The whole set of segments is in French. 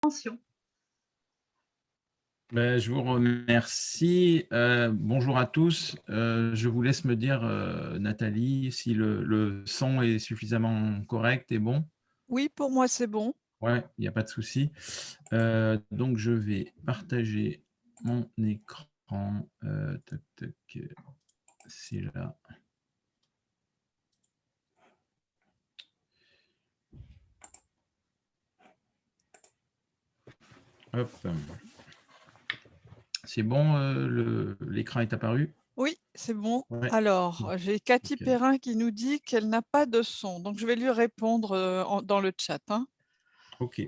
Attention. Ben, je vous remercie. Bonjour à tous. Je vous laisse me dire, Nathalie, si le son est suffisamment correct et bon. Oui, pour moi, c'est bon. Ouais, il n'y a pas de souci. Donc, je vais partager mon écran. Tac, tac, c'est là. Hop. C'est bon, l'écran est apparu? Oui, c'est bon. Ouais. Alors, j'ai Cathy Nickel. Perrin qui nous dit qu'elle n'a pas de son. Donc, je vais lui répondre dans le chat, hein. OK.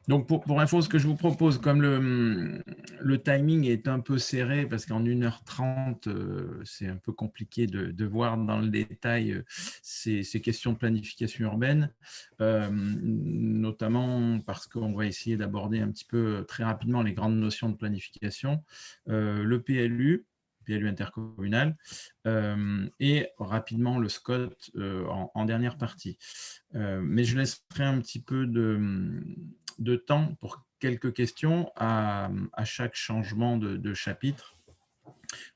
Donc, pour info, ce que je vous propose, comme le timing est un peu serré, parce qu'en 1h30, c'est un peu compliqué de voir dans le détail ces questions de planification urbaine, notamment parce qu'on va essayer d'aborder un petit peu très rapidement les grandes notions de planification, le PLU intercommunal, et rapidement le SCOT en dernière partie. Mais je laisserai un petit peu de temps pour quelques questions à chaque changement de chapitre.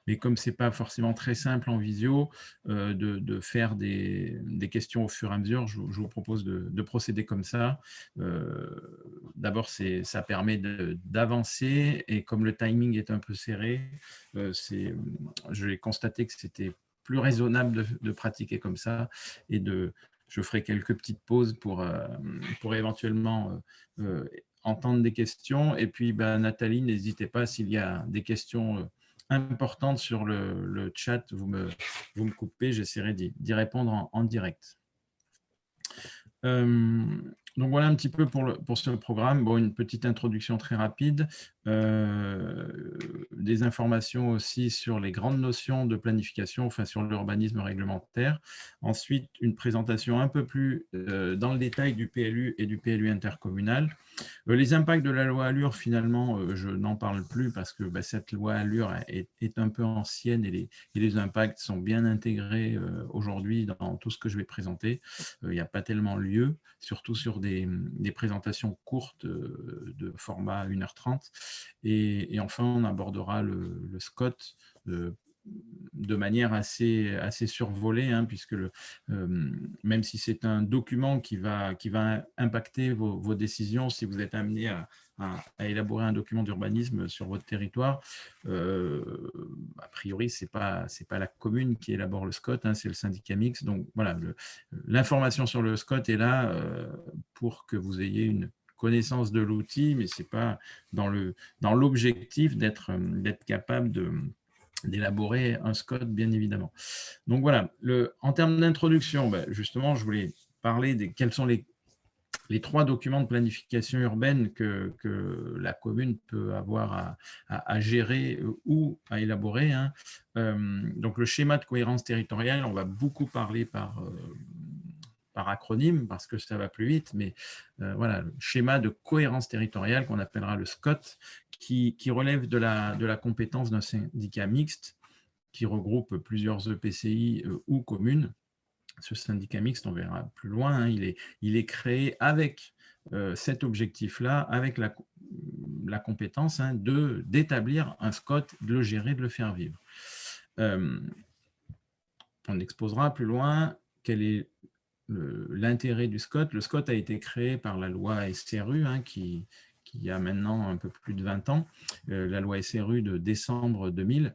Mais comme ce n'est pas forcément très simple en visio de faire des questions au fur et à mesure, je vous propose de procéder comme ça. D'abord, ça permet d'avancer, et comme le timing est un peu serré, je l'ai constaté que c'était plus raisonnable de pratiquer comme ça, et je ferai quelques petites pauses pour éventuellement entendre des questions. Et puis, Nathalie, n'hésitez pas, s'il y a des questions importantes sur le chat, vous me coupez, j'essaierai d'y répondre en direct. Donc voilà un petit peu pour ce programme. Bon, une petite introduction très rapide, des informations aussi sur les grandes notions de planification, enfin sur l'urbanisme réglementaire. Ensuite, une présentation un peu plus dans le détail du PLU et du PLU intercommunal. Les impacts de la loi Allure, finalement, je n'en parle plus parce que cette loi Allure est un peu ancienne, et les impacts sont bien intégrés aujourd'hui dans tout ce que je vais présenter. Il n'y a pas tellement lieu, surtout sur des présentations courtes de format 1h30. Et enfin, on abordera le SCOT de manière assez survolée, hein, puisque même si c'est un document qui va impacter vos décisions, si vous êtes amené à élaborer un document d'urbanisme sur votre territoire, a priori, ce n'est pas la commune qui élabore le SCOT, hein, c'est le syndicat mixte. Donc voilà, l'information sur le SCOT est là pour que vous ayez une connaissance de l'outil, mais ce n'est pas dans l'objectif d'être capable d'élaborer un SCOT, bien évidemment. Donc voilà, en termes d'introduction, justement, je voulais parler quels sont les 3 documents de planification urbaine que la commune peut avoir à gérer ou à élaborer, hein. Donc le schéma de cohérence territoriale, on va beaucoup parler par acronyme parce que ça va plus vite, mais voilà, le schéma de cohérence territoriale qu'on appellera le SCOT, qui relève de la compétence d'un syndicat mixte qui regroupe plusieurs EPCI ou communes. Ce syndicat mixte, on verra plus loin, hein, il est créé avec cet objectif-là, avec la compétence, hein, d'établir un SCOT, de le gérer, de le faire vivre. On exposera plus loin quel est l'intérêt du SCOT. Le SCOT a été créé par la loi SRU, hein, qui a maintenant un peu plus de 20 ans, la loi SRU de décembre 2000,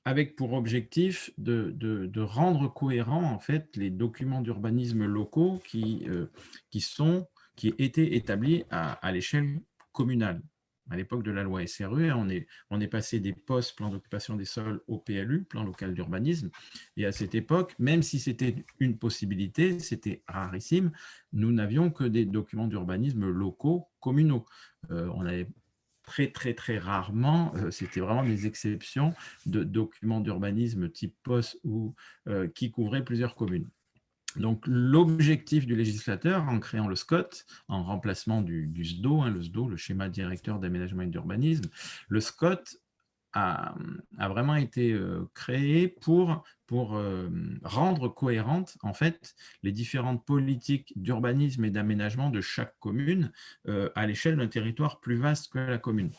avec pour objectif de rendre cohérents en fait les documents d'urbanisme locaux qui étaient établis à l'échelle communale. À l'époque de la loi SRU, on est passé des POS, plans d'occupation des sols, au PLU, plan local d'urbanisme. Et à cette époque, même si c'était une possibilité, c'était rarissime, nous n'avions que des documents d'urbanisme locaux communaux. On avait très rarement, c'était vraiment des exceptions, de documents d'urbanisme type POS ou qui couvraient plusieurs communes. Donc, l'objectif du législateur, en créant le SCOT, en remplacement du SDO, hein, le SDO, le schéma directeur d'aménagement et d'urbanisme, le SCOT a vraiment été créé pour rendre cohérentes en fait les différentes politiques d'urbanisme et d'aménagement de chaque commune à l'échelle d'un territoire plus vaste que la commune.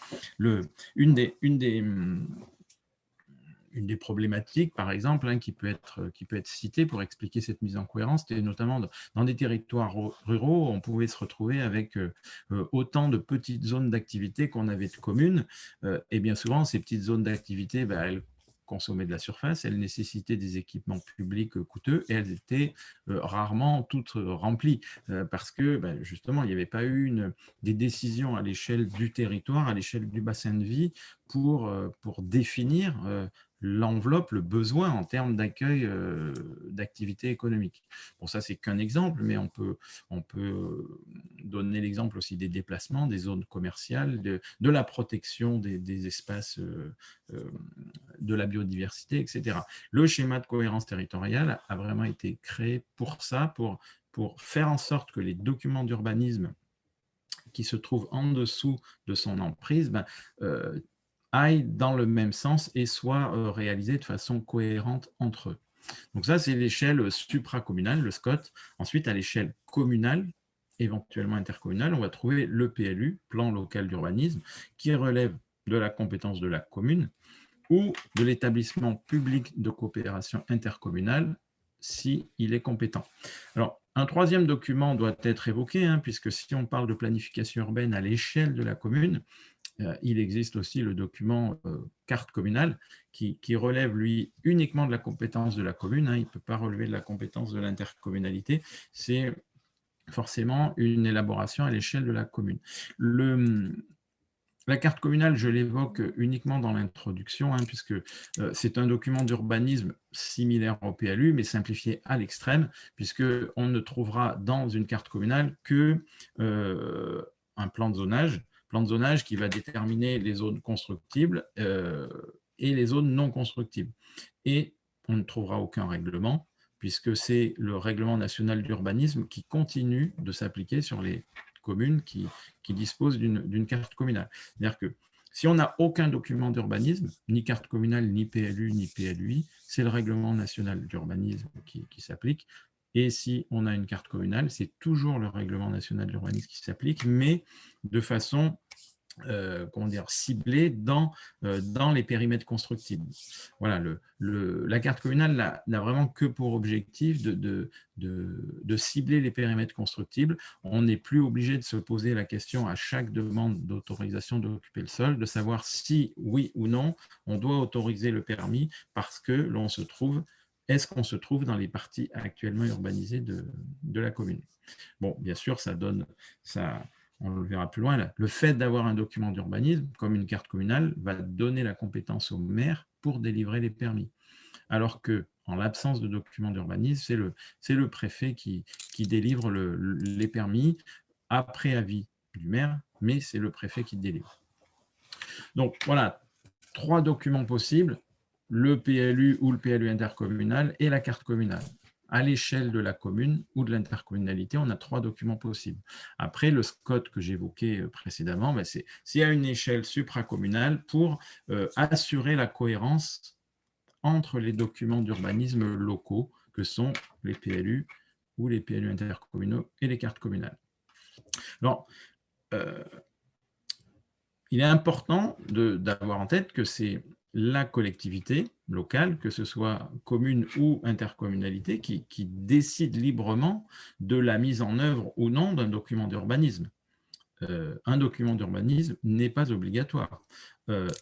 Une des problématiques, par exemple, hein, qui peut être citée pour expliquer cette mise en cohérence, c'était notamment dans des territoires ruraux, on pouvait se retrouver avec autant de petites zones d'activité qu'on avait de communes. Et bien souvent, ces petites zones d'activité, elles consommaient de la surface, elles nécessitaient des équipements publics coûteux et elles étaient rarement toutes remplies parce que justement, il n'y avait pas eu des décisions à l'échelle du territoire, à l'échelle du bassin de vie pour définir l'enveloppe, le besoin en termes d'accueil d'activité économique. Bon, ça, c'est qu'un exemple, mais on peut donner l'exemple aussi des déplacements, des zones commerciales, de la protection des espaces, de la biodiversité, etc. Le schéma de cohérence territoriale a vraiment été créé pour ça, pour faire en sorte que les documents d'urbanisme qui se trouvent en dessous de son emprise aillent dans le même sens et soient réalisés de façon cohérente entre eux. Donc ça, c'est l'échelle supracommunale, le SCOT. Ensuite, à l'échelle communale, éventuellement intercommunale, on va trouver le PLU, plan local d'urbanisme, qui relève de la compétence de la commune ou de l'établissement public de coopération intercommunale, s'il est compétent. Alors, un troisième document doit être évoqué, hein, puisque si on parle de planification urbaine à l'échelle de la commune, il existe aussi le document carte communale qui relève, lui, uniquement de la compétence de la commune. Hein, il ne peut pas relever de la compétence de l'intercommunalité. C'est forcément une élaboration à l'échelle de la commune. La carte communale, je l'évoque uniquement dans l'introduction, hein, puisque c'est un document d'urbanisme similaire au PLU, mais simplifié à l'extrême, puisqu'on ne trouvera dans une carte communale que un plan de zonage qui va déterminer les zones constructibles et les zones non constructibles. Et on ne trouvera aucun règlement, puisque c'est le règlement national d'urbanisme qui continue de s'appliquer sur les communes qui disposent d'une carte communale. C'est-à-dire que si on n'a aucun document d'urbanisme, ni carte communale, ni PLU, ni PLUI, c'est le règlement national d'urbanisme qui s'applique. Et si on a une carte communale, c'est toujours le règlement national d'urbanisme qui s'applique, mais de façon ciblée dans les périmètres constructibles. Voilà, la carte communale n'a vraiment que pour objectif de cibler les périmètres constructibles. On n'est plus obligé de se poser la question à chaque demande d'autorisation d'occuper le sol, de savoir si, oui ou non, on doit autoriser le permis parce que l'on se trouve est-ce qu'on se trouve dans les parties actuellement urbanisées de la commune. Bon, bien sûr, on le verra plus loin, le fait d'avoir un document d'urbanisme, comme une carte communale, va donner la compétence au maire pour délivrer les permis. Alors qu'en l'absence de document d'urbanisme, c'est le préfet qui délivre les permis après avis du maire, mais c'est le préfet qui délivre. Donc voilà, 3 documents possibles, le PLU ou le PLU intercommunal et la carte communale. À l'échelle de la commune ou de l'intercommunalité, on a 3 documents possibles. Après, le SCOT que j'évoquais précédemment, c'est à une échelle supracommunale pour assurer la cohérence entre les documents d'urbanisme locaux que sont les PLU ou les PLU intercommunaux et les cartes communales. Alors, il est important d'avoir en tête que c'est la collectivité locale, que ce soit commune ou intercommunalité, qui décide librement de la mise en œuvre ou non d'un document d'urbanisme. Un document d'urbanisme n'est pas obligatoire.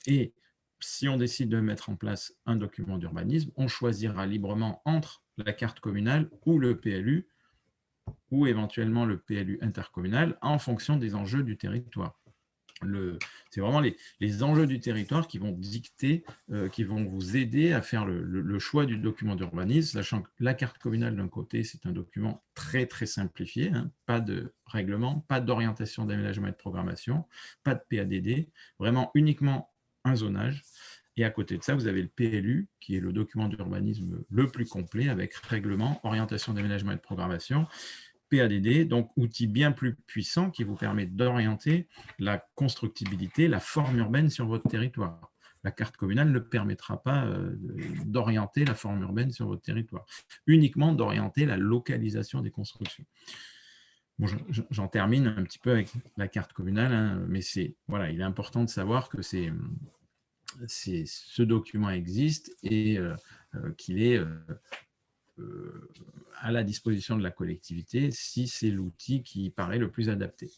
Et si on décide de mettre en place un document d'urbanisme, on choisira librement entre la carte communale ou le PLU, ou éventuellement le PLU intercommunal, en fonction des enjeux du territoire. C'est vraiment les enjeux du territoire qui vont dicter, qui vont vous aider à faire le choix du document d'urbanisme, sachant que la carte communale d'un côté, c'est un document très très simplifié, hein, pas de règlement, pas d'orientation d'aménagement et de programmation, pas de PADD, vraiment uniquement un zonage. Et à côté de ça, vous avez le PLU, qui est le document d'urbanisme le plus complet, avec règlement, orientation d'aménagement et de programmation, PADD, donc outil bien plus puissant qui vous permet d'orienter la constructibilité, la forme urbaine sur votre territoire. la carte communale ne permettra pas d'orienter la forme urbaine sur votre territoire, uniquement d'orienter la localisation des constructions. Bon, j'en termine un petit peu avec la carte communale, hein, mais voilà, il est important de savoir que ce document existe et qu'il est à la disposition de la collectivité si c'est l'outil qui paraît le plus adapté.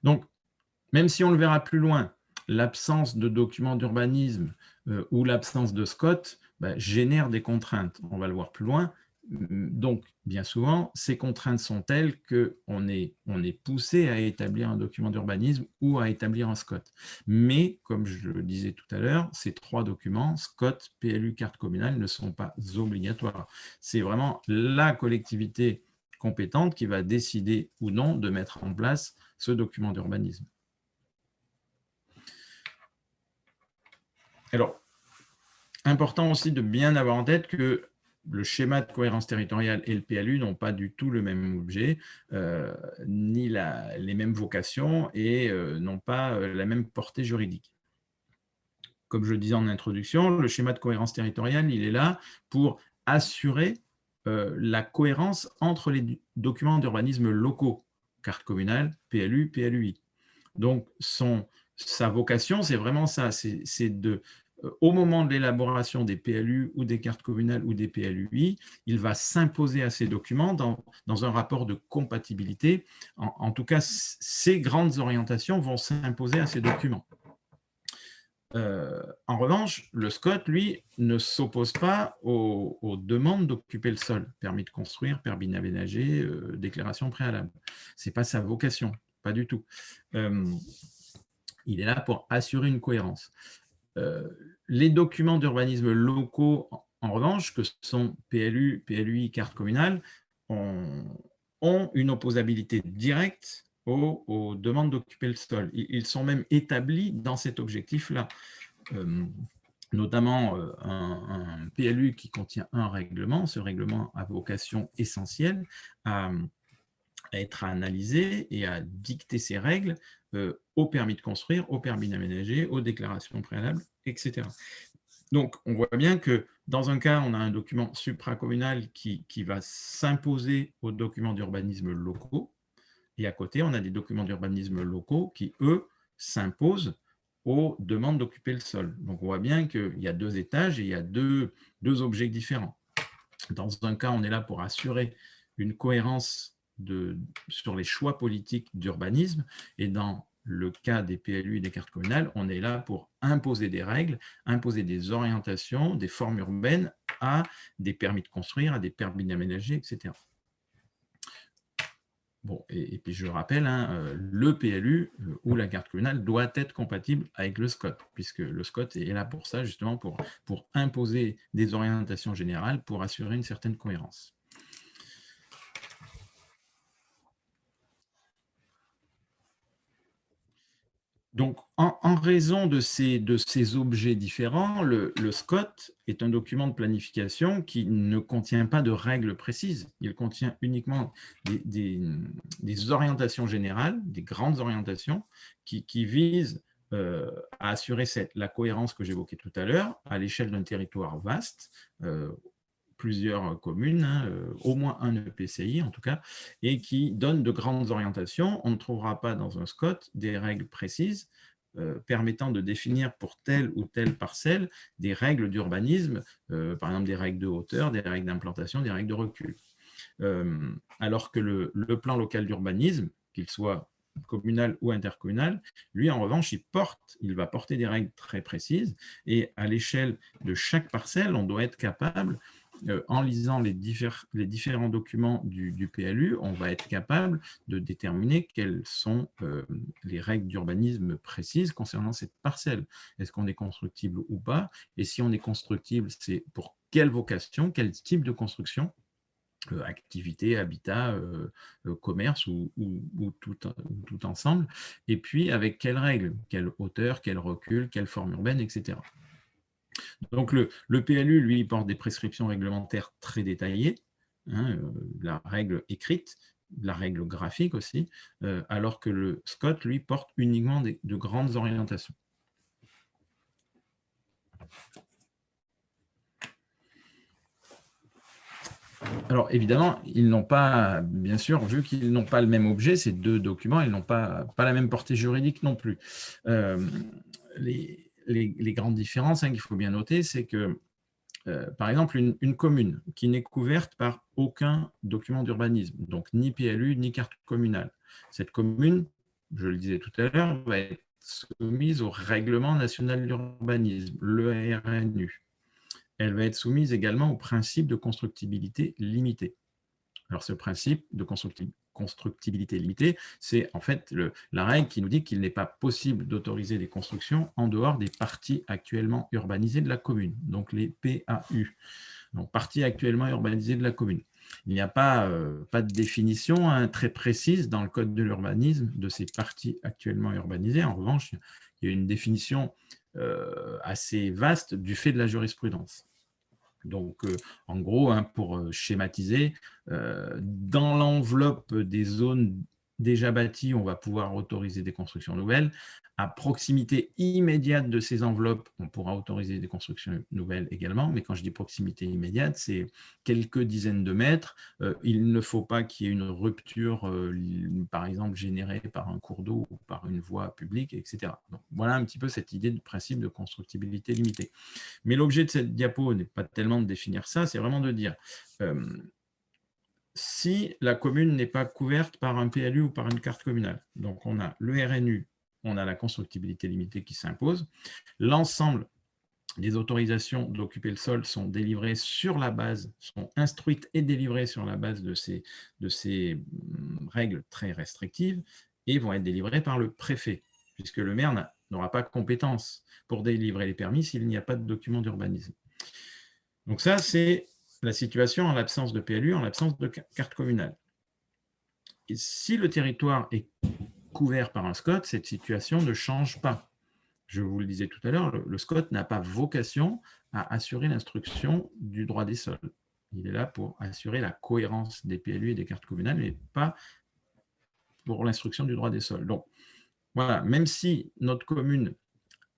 Donc, même si on le verra plus loin, l'absence de documents d'urbanisme ou l'absence de SCOT génère des contraintes. On va le voir plus loin. Donc, bien souvent, ces contraintes sont telles qu'on est poussé à établir un document d'urbanisme ou à établir un SCOT. Mais, comme je le disais tout à l'heure, ces 3 documents, SCOT, PLU, carte communale, ne sont pas obligatoires. C'est vraiment la collectivité compétente qui va décider ou non de mettre en place ce document d'urbanisme. Alors, important aussi de bien avoir en tête que le schéma de cohérence territoriale et le PLU n'ont pas du tout le même objet, ni les mêmes vocations et n'ont pas la même portée juridique. Comme je le disais en introduction, le schéma de cohérence territoriale, il est là pour assurer la cohérence entre les documents d'urbanisme locaux, carte communale, PLU, PLUI. Donc, sa vocation, c'est vraiment ça, c'est de au moment de l'élaboration des PLU ou des cartes communales ou des PLUI, il va s'imposer à ces documents dans un rapport de compatibilité. En tout cas, ces grandes orientations vont s'imposer à ces documents. En revanche, le SCOT, lui, ne s'oppose pas aux demandes d'occuper le sol, permis de construire, permis d'aménager, déclaration préalable. Ce n'est pas sa vocation, pas du tout. Il est là pour assurer une cohérence. Les documents d'urbanisme locaux, en revanche, que sont PLU, PLUI, carte communale, ont une opposabilité directe aux demandes d'occuper le sol. Ils sont même établis dans cet objectif-là. Notamment un PLU qui contient un règlement. Ce règlement a vocation essentielle à être analysé et à dicter ses règles au permis de construire, au permis d'aménager, aux déclarations préalables, etc. Donc, on voit bien que dans un cas, on a un document supracommunal qui va s'imposer aux documents d'urbanisme locaux, et à côté, on a des documents d'urbanisme locaux qui, eux, s'imposent aux demandes d'occuper le sol. Donc, on voit bien qu'il y a 2 étages et il y a deux objets différents. Dans un cas, on est là pour assurer une cohérence sur les choix politiques d'urbanisme, et dans le cas des PLU et des cartes communales, on est là pour imposer des règles, imposer des orientations, des formes urbaines à des permis de construire, à des permis d'aménager, etc. Bon, et puis je rappelle, hein, le PLU ou la carte communale doit être compatible avec le SCOT, puisque le SCOT est là pour ça, justement pour imposer des orientations générales, pour assurer une certaine cohérence. Donc, en raison de ces objets différents, le SCOT est un document de planification qui ne contient pas de règles précises. Il contient uniquement des orientations générales, des grandes orientations qui visent à assurer la cohérence que j'évoquais tout à l'heure à l'échelle d'un territoire vaste, plusieurs communes, hein, au moins un EPCI en tout cas, et qui donne de grandes orientations. On ne trouvera pas dans un SCOT des règles précises permettant de définir pour telle ou telle parcelle des règles d'urbanisme, par exemple des règles de hauteur, des règles d'implantation, des règles de recul. Alors que le plan local d'urbanisme, qu'il soit communal ou intercommunal, lui en revanche, il va porter des règles très précises, et à l'échelle de chaque parcelle, on doit être capable en lisant les différents documents du PLU, on va être capable de déterminer quelles sont les règles d'urbanisme précises concernant cette parcelle. Est-ce qu'on est constructible ou pas? Et si on est constructible, c'est pour quelle vocation, quel type de construction? Activité, habitat, commerce ou tout ensemble. Et puis, avec quelles règles? Quelle hauteur, quel recul, quelle forme urbaine, etc. Donc, le PLU, lui, porte des prescriptions réglementaires très détaillées, hein, la règle écrite, de la règle graphique aussi, alors que le SCOT, lui, porte uniquement de grandes orientations. Alors évidemment, ils n'ont pas, bien sûr, vu qu'ils n'ont pas le même objet, ces deux documents, ils n'ont pas la même portée juridique non plus. Les grandes différences qu'il faut bien noter, c'est que, par exemple, une commune qui n'est couverte par aucun document d'urbanisme, donc ni PLU, ni carte communale, cette commune, je le disais tout à l'heure, va être soumise au règlement national d'urbanisme, le RNU. Elle va être soumise également au principe de constructibilité limitée. Alors, ce principe de constructibilité limitée, c'est en fait la règle qui nous dit qu'il n'est pas possible d'autoriser des constructions en dehors des parties actuellement urbanisées de la commune, donc les PAU, donc parties actuellement urbanisées de la commune. Il n'y a pas de définition très précise dans le code de l'urbanisme de ces parties actuellement urbanisées. En revanche, il y a une définition assez vaste du fait de la jurisprudence. Donc, en gros, pour schématiser, dans l'enveloppe des zones déjà bâties, on va pouvoir autoriser des constructions nouvelles. À proximité immédiate de ces enveloppes, on pourra autoriser des constructions nouvelles également. Mais quand je dis proximité immédiate, c'est quelques dizaines de mètres. Il ne faut pas qu'il y ait une rupture, par exemple, générée par un cours d'eau ou par une voie publique, etc. Donc, voilà un petit peu cette idée de principe de constructibilité limitée. Mais l'objet de cette diapo n'est pas tellement de définir ça, c'est vraiment de dire si la commune n'est pas couverte par un PLU ou par une carte communale. Donc, on a le RNU, on a la constructibilité limitée qui s'impose. L'ensemble des autorisations d'occuper le sol sont délivrées sur la base, sont instruites et délivrées sur la base de ces règles très restrictives et vont être délivrées par le préfet, puisque le maire n'aura pas compétence pour délivrer les permis s'il n'y a pas de document d'urbanisme. Donc ça, c'est la situation en l'absence de PLU, en l'absence de carte communale. Et si le territoire est couvert par un SCOT, cette situation ne change pas. Je vous le disais tout à l'heure, le SCOT n'a pas vocation à assurer l'instruction du droit des sols. Il est là pour assurer la cohérence des PLU et des cartes communales, mais pas pour l'instruction du droit des sols. Donc, voilà, même si notre commune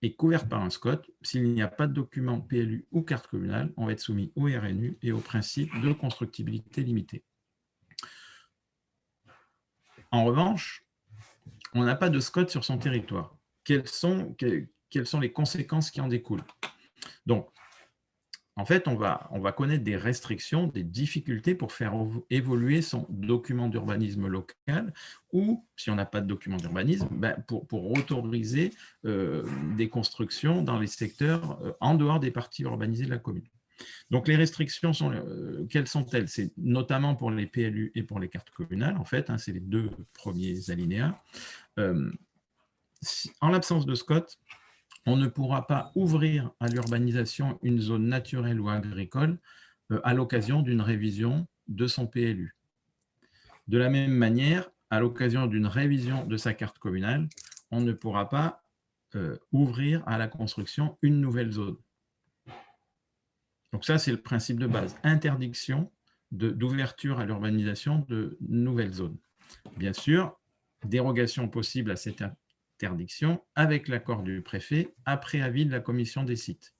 est couverte par un SCOT, s'il n'y a pas de document PLU ou carte communale, on va être soumis au RNU et au principe de constructibilité limitée. En revanche, on n'a pas de SCOT sur son territoire. Quelles sont les conséquences qui en découlent? Donc, en fait, on va connaître des restrictions, des difficultés pour faire évoluer son document d'urbanisme local ou, si on n'a pas de document d'urbanisme, pour autoriser des constructions dans les secteurs en dehors des parties urbanisées de la commune. Donc, les restrictions, quelles sont-elles? C'est notamment pour les PLU et pour les cartes communales, en fait, c'est les deux premiers alinéas. En l'absence de SCOT, on ne pourra pas ouvrir à l'urbanisation une zone naturelle ou agricole à l'occasion d'une révision de son PLU. De la même manière, à l'occasion d'une révision de sa carte communale, on ne pourra pas ouvrir à la construction une nouvelle zone. Donc ça, c'est le principe de base. Interdiction d'ouverture à l'urbanisation de nouvelles zones. Bien sûr, dérogation possible à cette interdiction avec l'accord du préfet après avis de la commission des sites.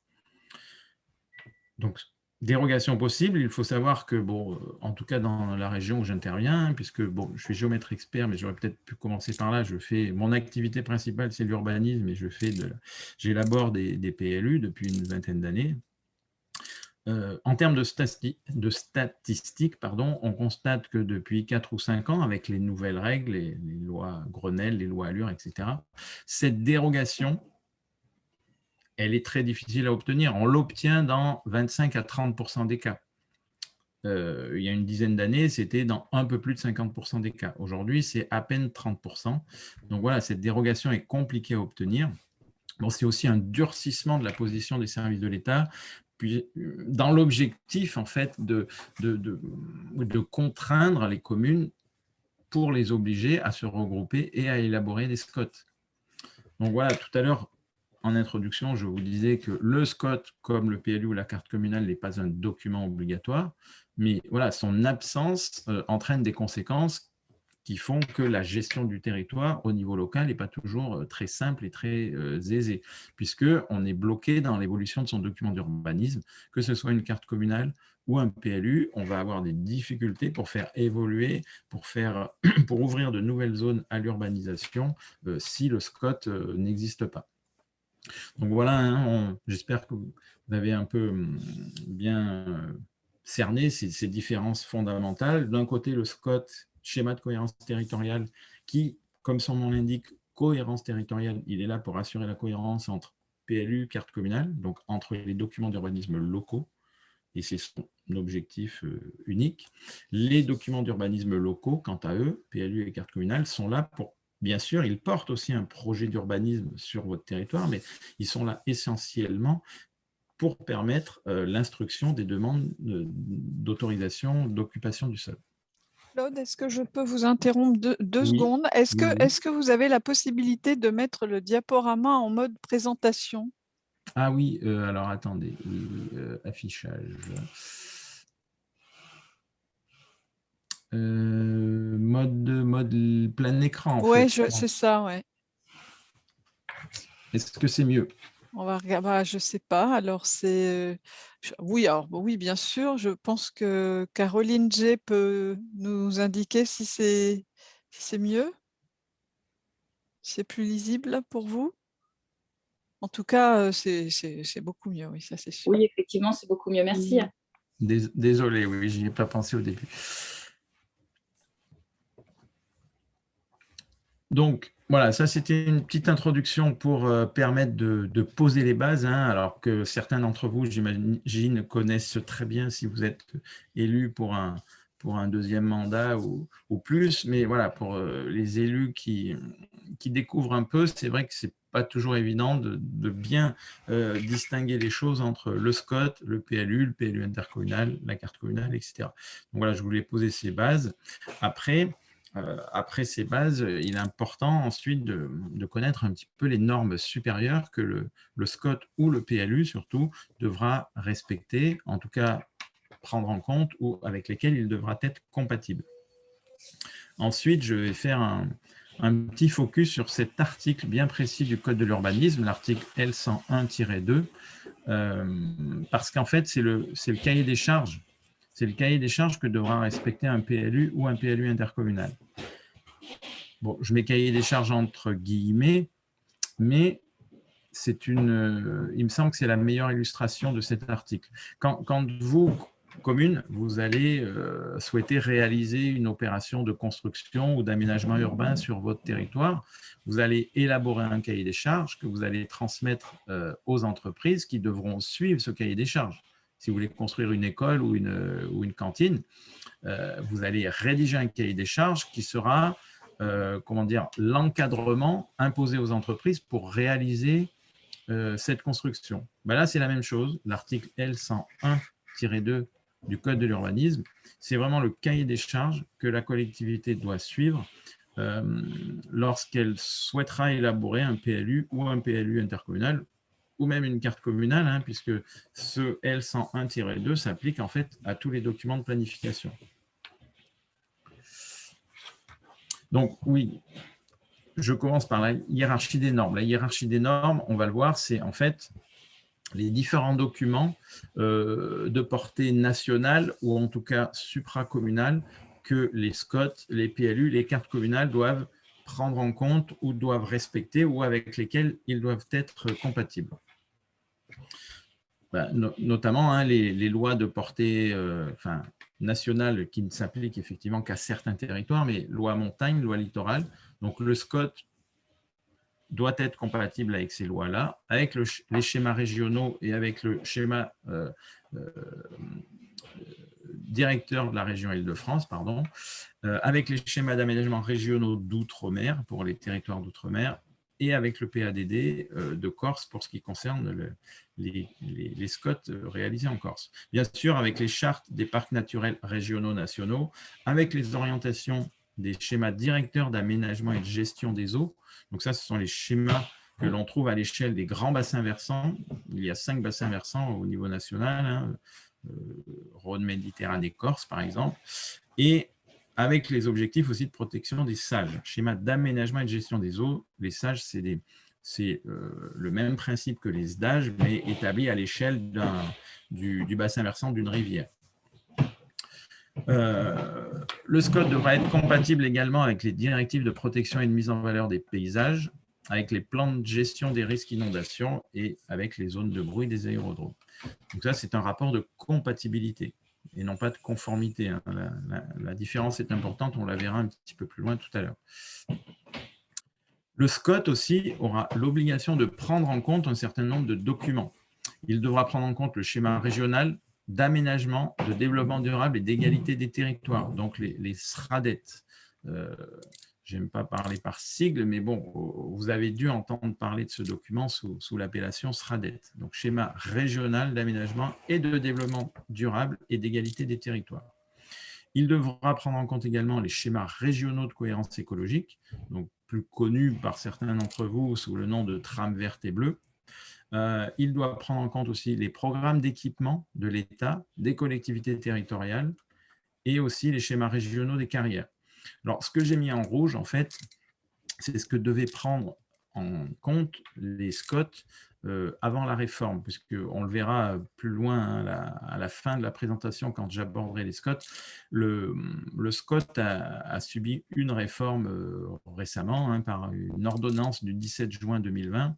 Donc, dérogation possible, il faut savoir que, en tout cas dans la région où j'interviens, puisque je suis géomètre expert, mais j'aurais peut-être pu commencer par là, mon activité principale, c'est l'urbanisme, et j'élabore des PLU depuis une vingtaine d'années. En termes de statistiques, on constate que depuis 4 ou 5 ans, avec les nouvelles règles, les lois Grenelle, les lois Allure, etc., cette dérogation, elle est très difficile à obtenir. On l'obtient dans 25 à 30% des cas. Il y a une dizaine d'années, c'était dans un peu plus de 50% des cas. Aujourd'hui, c'est à peine 30%. Donc voilà, cette dérogation est compliquée à obtenir. C'est aussi un durcissement de la position des services de l'État, puis dans l'objectif en fait de contraindre les communes pour les obliger à se regrouper et à élaborer des SCOT. Donc voilà, tout à l'heure, en introduction, je vous disais que le SCOT, comme le PLU ou la carte communale, n'est pas un document obligatoire, mais voilà, son absence entraîne des conséquences qui font que la gestion du territoire au niveau local n'est pas toujours très simple et très aisée, puisqu'on est bloqué dans l'évolution de son document d'urbanisme, que ce soit une carte communale ou un PLU, on va avoir des difficultés pour faire évoluer, pour ouvrir de nouvelles zones à l'urbanisation si le SCOT n'existe pas. Donc voilà, hein, j'espère que vous avez un peu bien cerné ces différences fondamentales. D'un côté, le SCOT, schéma de cohérence territoriale, qui, comme son nom l'indique, cohérence territoriale, il est là pour assurer la cohérence entre PLU, carte communale, donc entre les documents d'urbanisme locaux, et c'est son objectif unique. Les documents d'urbanisme locaux, quant à eux, PLU et carte communale, sont là pour, bien sûr, ils portent aussi un projet d'urbanisme sur votre territoire, mais ils sont là essentiellement pour permettre l'instruction des demandes d'autorisation d'occupation du sol. Claude, est-ce que je peux vous interrompre deux Oui, secondes? Est-ce oui, oui. que vous avez la possibilité de mettre le diaporama en mode présentation? Ah oui, alors attendez, affichage. Mode plein écran, en Oui, fait. c'est ça, ouais. Est-ce que c'est mieux? On va regarder, bah, je sais pas. Alors c'est, oui, alors oui, bien sûr. Je pense que Caroline G peut nous indiquer si c'est mieux, si c'est plus lisible pour vous. En tout cas, c'est beaucoup mieux, oui, ça c'est sûr. Oui, effectivement, c'est beaucoup mieux. Merci. Désolé, oui, j'y ai pas pensé au début. Donc, voilà, ça c'était une petite introduction pour permettre de poser les bases, hein, alors que certains d'entre vous, j'imagine, connaissent très bien si vous êtes élu pour un deuxième mandat ou plus. Mais voilà, pour les élus qui découvrent un peu, c'est vrai que ce n'est pas toujours évident de bien distinguer les choses entre le SCOT, le PLU intercommunal, la carte communale, etc. Donc voilà, je voulais poser ces bases. Après ces bases, il est important ensuite de connaître un petit peu les normes supérieures que le SCOT ou le PLU surtout devra respecter, en tout cas prendre en compte ou avec lesquelles il devra être compatible. Ensuite, je vais faire un petit focus sur cet article bien précis du Code de l'urbanisme, l'article L101-2, parce qu'en fait, c'est le cahier des charges. C'est le cahier des charges que devra respecter un PLU ou un PLU intercommunal. Bon, je mets cahier des charges entre guillemets, mais il me semble que c'est la meilleure illustration de cet article. Quand vous, commune, vous allez souhaiter réaliser une opération de construction ou d'aménagement urbain sur votre territoire, vous allez élaborer un cahier des charges que vous allez transmettre aux entreprises qui devront suivre ce cahier des charges. Si vous voulez construire une école ou une cantine, vous allez rédiger un cahier des charges qui sera l'encadrement imposé aux entreprises pour réaliser cette construction. Ben là, c'est la même chose. L'article L101-2 du Code de l'urbanisme, c'est vraiment le cahier des charges que la collectivité doit suivre lorsqu'elle souhaitera élaborer un PLU ou un PLU intercommunal ou même une carte communale, hein, puisque ce L101-2 s'applique en fait à tous les documents de planification. Donc oui, je commence par la hiérarchie des normes. La hiérarchie des normes, on va le voir, c'est en fait les différents documents de portée nationale ou en tout cas supracommunale que les SCOT, les PLU, les cartes communales doivent prendre en compte ou doivent respecter ou avec lesquels ils doivent être compatibles. Notamment hein, les lois de portée nationale qui ne s'appliquent effectivement qu'à certains territoires, mais loi montagne, loi littorale. Donc le SCOT doit être compatible avec ces lois-là, avec les schémas régionaux et avec le schéma directeur de la région Île-de-France, pardon, avec les schémas d'aménagement régionaux d'outre-mer pour les territoires d'outre-mer et avec le PADD de Corse pour ce qui concerne les SCOT réalisés en Corse. Bien sûr, avec les chartes des parcs naturels régionaux nationaux, avec les orientations des schémas directeurs d'aménagement et de gestion des eaux. Donc ça, ce sont les schémas que l'on trouve à l'échelle des grands bassins versants. Il y a 5 bassins versants au niveau national, hein, Rhône, Méditerranée, Corse, par exemple. Et avec les objectifs aussi de protection des sages. Schéma d'aménagement et de gestion des eaux, les sages, c'est le même principe que les SDAGE, mais établi à l'échelle du bassin versant d'une rivière. Le SCOT devra être compatible également avec les directives de protection et de mise en valeur des paysages, avec les plans de gestion des risques d'inondation et avec les zones de bruit des aérodromes. Donc ça, c'est un rapport de compatibilité et non pas de conformité. Hein. La différence est importante, on la verra un petit peu plus loin tout à l'heure. Le SCOT aussi aura l'obligation de prendre en compte un certain nombre de documents. Il devra prendre en compte le schéma régional d'aménagement, de développement durable et d'égalité des territoires, donc les SRADET. Je n'aime pas parler par sigle, mais bon, vous avez dû entendre parler de ce document sous l'appellation SRADET, donc schéma régional d'aménagement et de développement durable et d'égalité des territoires. Il devra prendre en compte également les schémas régionaux de cohérence écologique, donc plus connus par certains d'entre vous sous le nom de trame verte et bleue. Il doit prendre en compte aussi les programmes d'équipement de l'État, des collectivités territoriales et aussi les schémas régionaux des carrières. Alors, ce que j'ai mis en rouge, en fait, c'est ce que devaient prendre en compte les SCOT avant la réforme, puisqu'on le verra plus loin hein, à la fin de la présentation quand j'aborderai les SCOT. Le SCOT a subi une réforme récemment hein, par une ordonnance du 17 juin 2020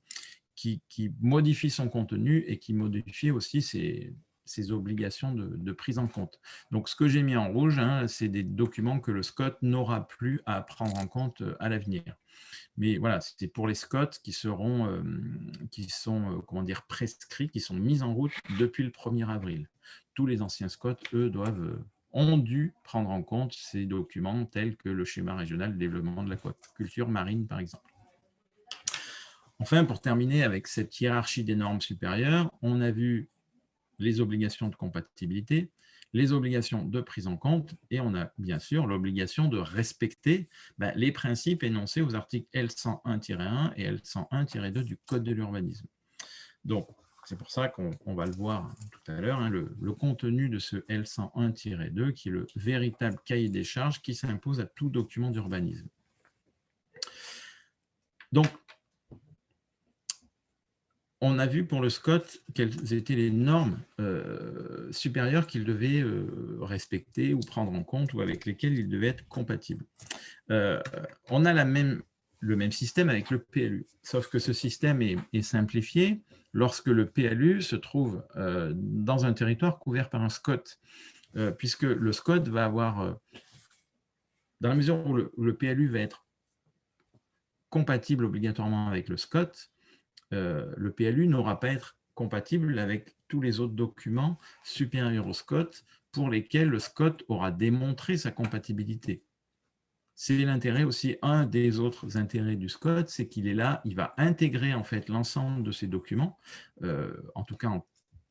qui modifie son contenu et qui modifie aussi ses obligations de prise en compte. Donc, ce que j'ai mis en rouge, hein, c'est des documents que le SCOT n'aura plus à prendre en compte à l'avenir. Mais voilà, c'est pour les SCOT qui sont comment dire, prescrits, qui sont mis en route depuis le 1er avril. Tous les anciens SCOT, eux, ont dû prendre en compte ces documents tels que le schéma régional de développement de l'aquaculture marine, par exemple. Enfin, pour terminer avec cette hiérarchie des normes supérieures, on a vu les obligations de compatibilité, les obligations de prise en compte, et on a bien sûr l'obligation de respecter les principes énoncés aux articles L101-1 et L101-2 du Code de l'urbanisme. Donc, c'est pour ça qu'on va le voir tout à l'heure, hein, le contenu de ce L101-2, qui est le véritable cahier des charges qui s'impose à tout document d'urbanisme. Donc, on a vu pour le SCOT quelles étaient les normes supérieures qu'il devait respecter ou prendre en compte ou avec lesquelles il devait être compatible. On a le même système avec le PLU, sauf que ce système est simplifié lorsque le PLU se trouve dans un territoire couvert par un SCOT, puisque le SCOT va avoir, dans la mesure où le PLU va être compatible obligatoirement avec le SCOT, le PLU n'aura pas à être compatible avec tous les autres documents supérieurs au SCOT pour lesquels le SCOT aura démontré sa compatibilité. C'est l'intérêt aussi, un des autres intérêts du SCOT, c'est qu'il est là, il va intégrer en fait l'ensemble de ces documents, en tout cas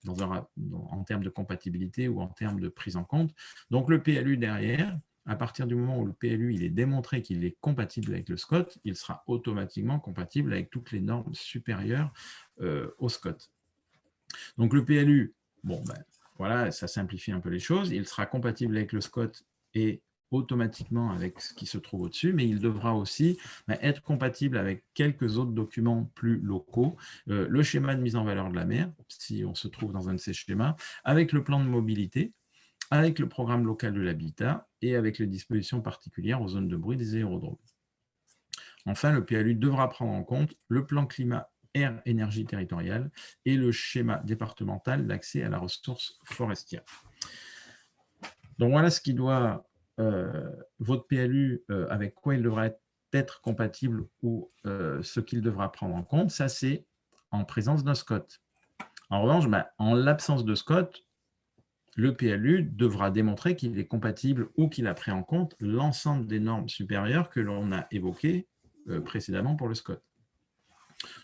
en termes de compatibilité ou en termes de prise en compte. Donc le PLU derrière, à partir du moment où le PLU il est démontré qu'il est compatible avec le SCOT, il sera automatiquement compatible avec toutes les normes supérieures au SCOT. Donc le PLU, bon, voilà, ça simplifie un peu les choses. Il sera compatible avec le SCOT et automatiquement avec ce qui se trouve au-dessus, mais il devra aussi être compatible avec quelques autres documents plus locaux, le schéma de mise en valeur de la mer, si on se trouve dans un de ces schémas, avec le plan de mobilité, avec le programme local de l'habitat et avec les dispositions particulières aux zones de bruit des aérodromes. Enfin, le PLU devra prendre en compte le plan climat air énergie territoriale et le schéma départemental d'accès à la ressource forestière. Donc voilà ce qui doit, votre PLU, avec quoi il devra être compatible ou ce qu'il devra prendre en compte, ça c'est en présence d'un SCOT. En revanche, en l'absence de SCOT, le PLU devra démontrer qu'il est compatible ou qu'il a pris en compte l'ensemble des normes supérieures que l'on a évoquées précédemment pour le SCOT.